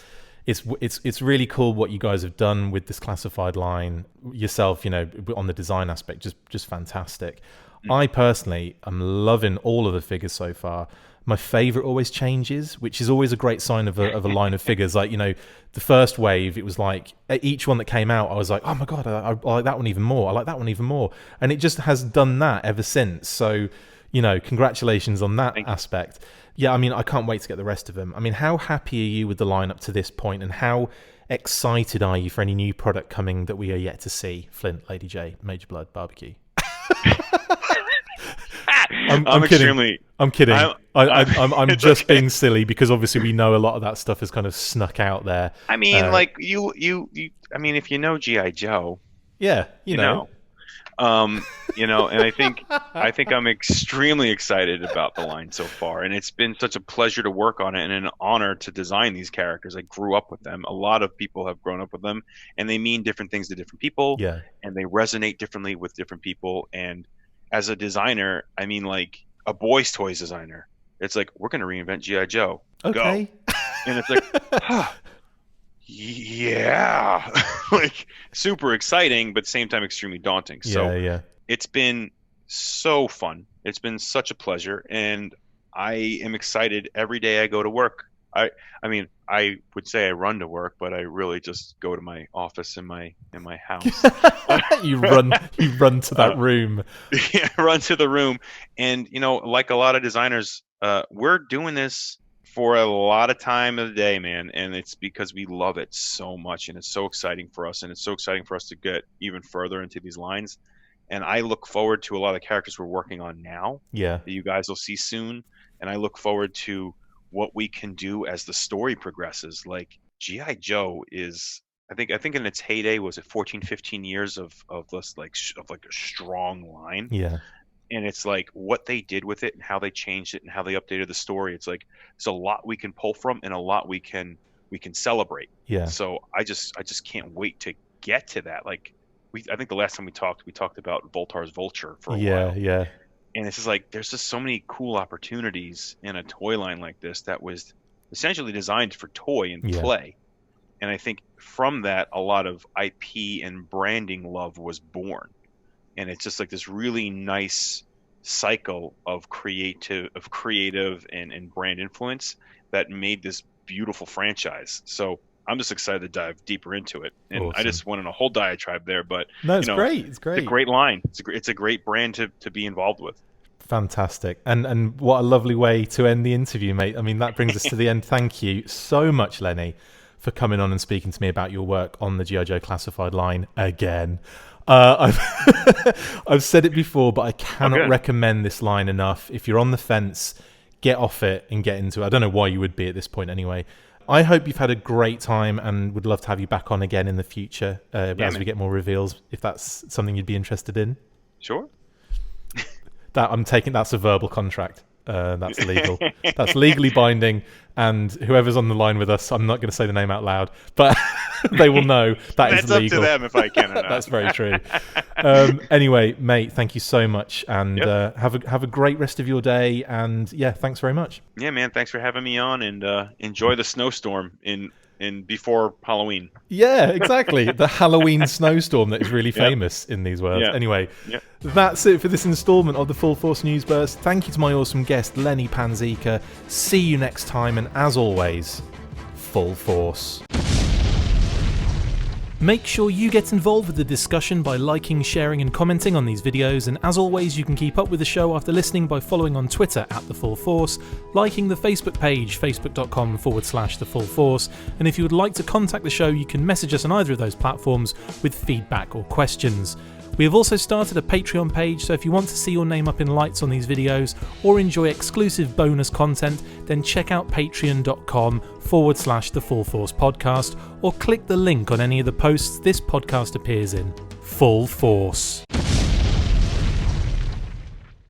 really cool what you guys have done with this classified line yourself. You know, on the design aspect, just fantastic. I personally am loving all of the figures so far. My favorite always changes, which is always a great sign of a line of figures. Like, you know, the first wave, it was like each one that came out, I was like, oh my God, I like that one even more. I like that one even more. And it just has done that ever since. So, you know, congratulations on that aspect. Yeah, I mean, I can't wait to get the rest of them. I mean, how happy are you with the lineup to this point, and how excited are you for any new product coming that we are yet to see? Flint, Lady J, Major Blood, Barbecue. I'm kidding. I'm kidding. I'm just being silly, because obviously we know a lot of that stuff has kind of snuck out there. I mean, like you. I mean, if you know G.I. Joe, yeah, you know. You know, and I think I'm extremely excited about the line so far, and it's been such a pleasure to work on it and an honor to design these characters. I grew up with them. A lot of people have grown up with them, and they mean different things to different people. Yeah, and they resonate differently with different people. And as a designer, I mean, like a boys' toys designer, it's like, we're going to reinvent G.I. Joe. Okay. Go. And it's like, yeah, like super exciting, but at the same time extremely daunting. So it's been so fun. It's been such a pleasure, and I am excited every day I go to work. I mean, I would say I run to work, but I really just go to my office in my house. you run to that room. Yeah, run to the room. And, you know, like a lot of designers, we're doing this for a lot of time of the day, man, and it's because we love it so much, and it's so exciting for us, and it's so exciting for us to get even further into these lines. And I look forward to a lot of the characters we're working on now that you guys will see soon, and I look forward to what we can do as the story progresses. Like G.I. Joe is, I think in its heyday, was it 14, 15 years of this like a strong line. Yeah. And it's like what they did with it and how they changed it and how they updated the story. It's like there's a lot we can pull from and a lot we can celebrate. Yeah. So I just can't wait to get to that. Like I think the last time we talked about Voltar's Vulture for a while. Yeah. And it's just like there's just so many cool opportunities in a toy line like this that was essentially designed for toy and play. And I think from that a lot of IP and branding love was born. And it's just like this really nice cycle of creative and brand influence that made this beautiful franchise. So I'm just excited to dive deeper into it. And awesome. I just went on a whole diatribe there, but no, it's great. It's great. It's a great line. It's a great brand to be involved with. Fantastic. And what a lovely way to end the interview, mate. I mean, that brings us to the end. Thank you so much, Lenny, for coming on and speaking to me about your work on the G.I. Joe classified line again. I've said it before, but I cannot recommend this line enough. If you're on the fence, get off it and get into it. I don't know why you would be at this point anyway. I hope you've had a great time and would love to have you back on again in the future as we get more reveals, if that's something you'd be interested in. Sure. That's a verbal contract. That's legal. That's legally binding. And whoever's on the line with us, I'm not going to say the name out loud, but they will know that is legal. That's up to them if I can or not. That's very true. Anyway, mate, thank you so much, and have a great rest of your day. And thanks very much. Yeah, man, thanks for having me on, and enjoy the snowstorm in before Halloween. Yeah, exactly. The Halloween snowstorm that is really famous in these worlds. Yeah. Anyway, that's it for this installment of the Full Force News Burst. Thank you to my awesome guest, Lenny Panzica. See you next time, and as always, full force. Make sure you get involved with the discussion by liking, sharing and commenting on these videos, and as always you can keep up with the show after listening by following on Twitter @The Full Force, liking the Facebook page facebook.com/The Full Force, and if you would like to contact the show you can message us on either of those platforms with feedback or questions. We have also started a Patreon page, so if you want to see your name up in lights on these videos or enjoy exclusive bonus content, then check out patreon.com/The Full Force Podcast or click the link on any of the posts this podcast appears in. Full Force.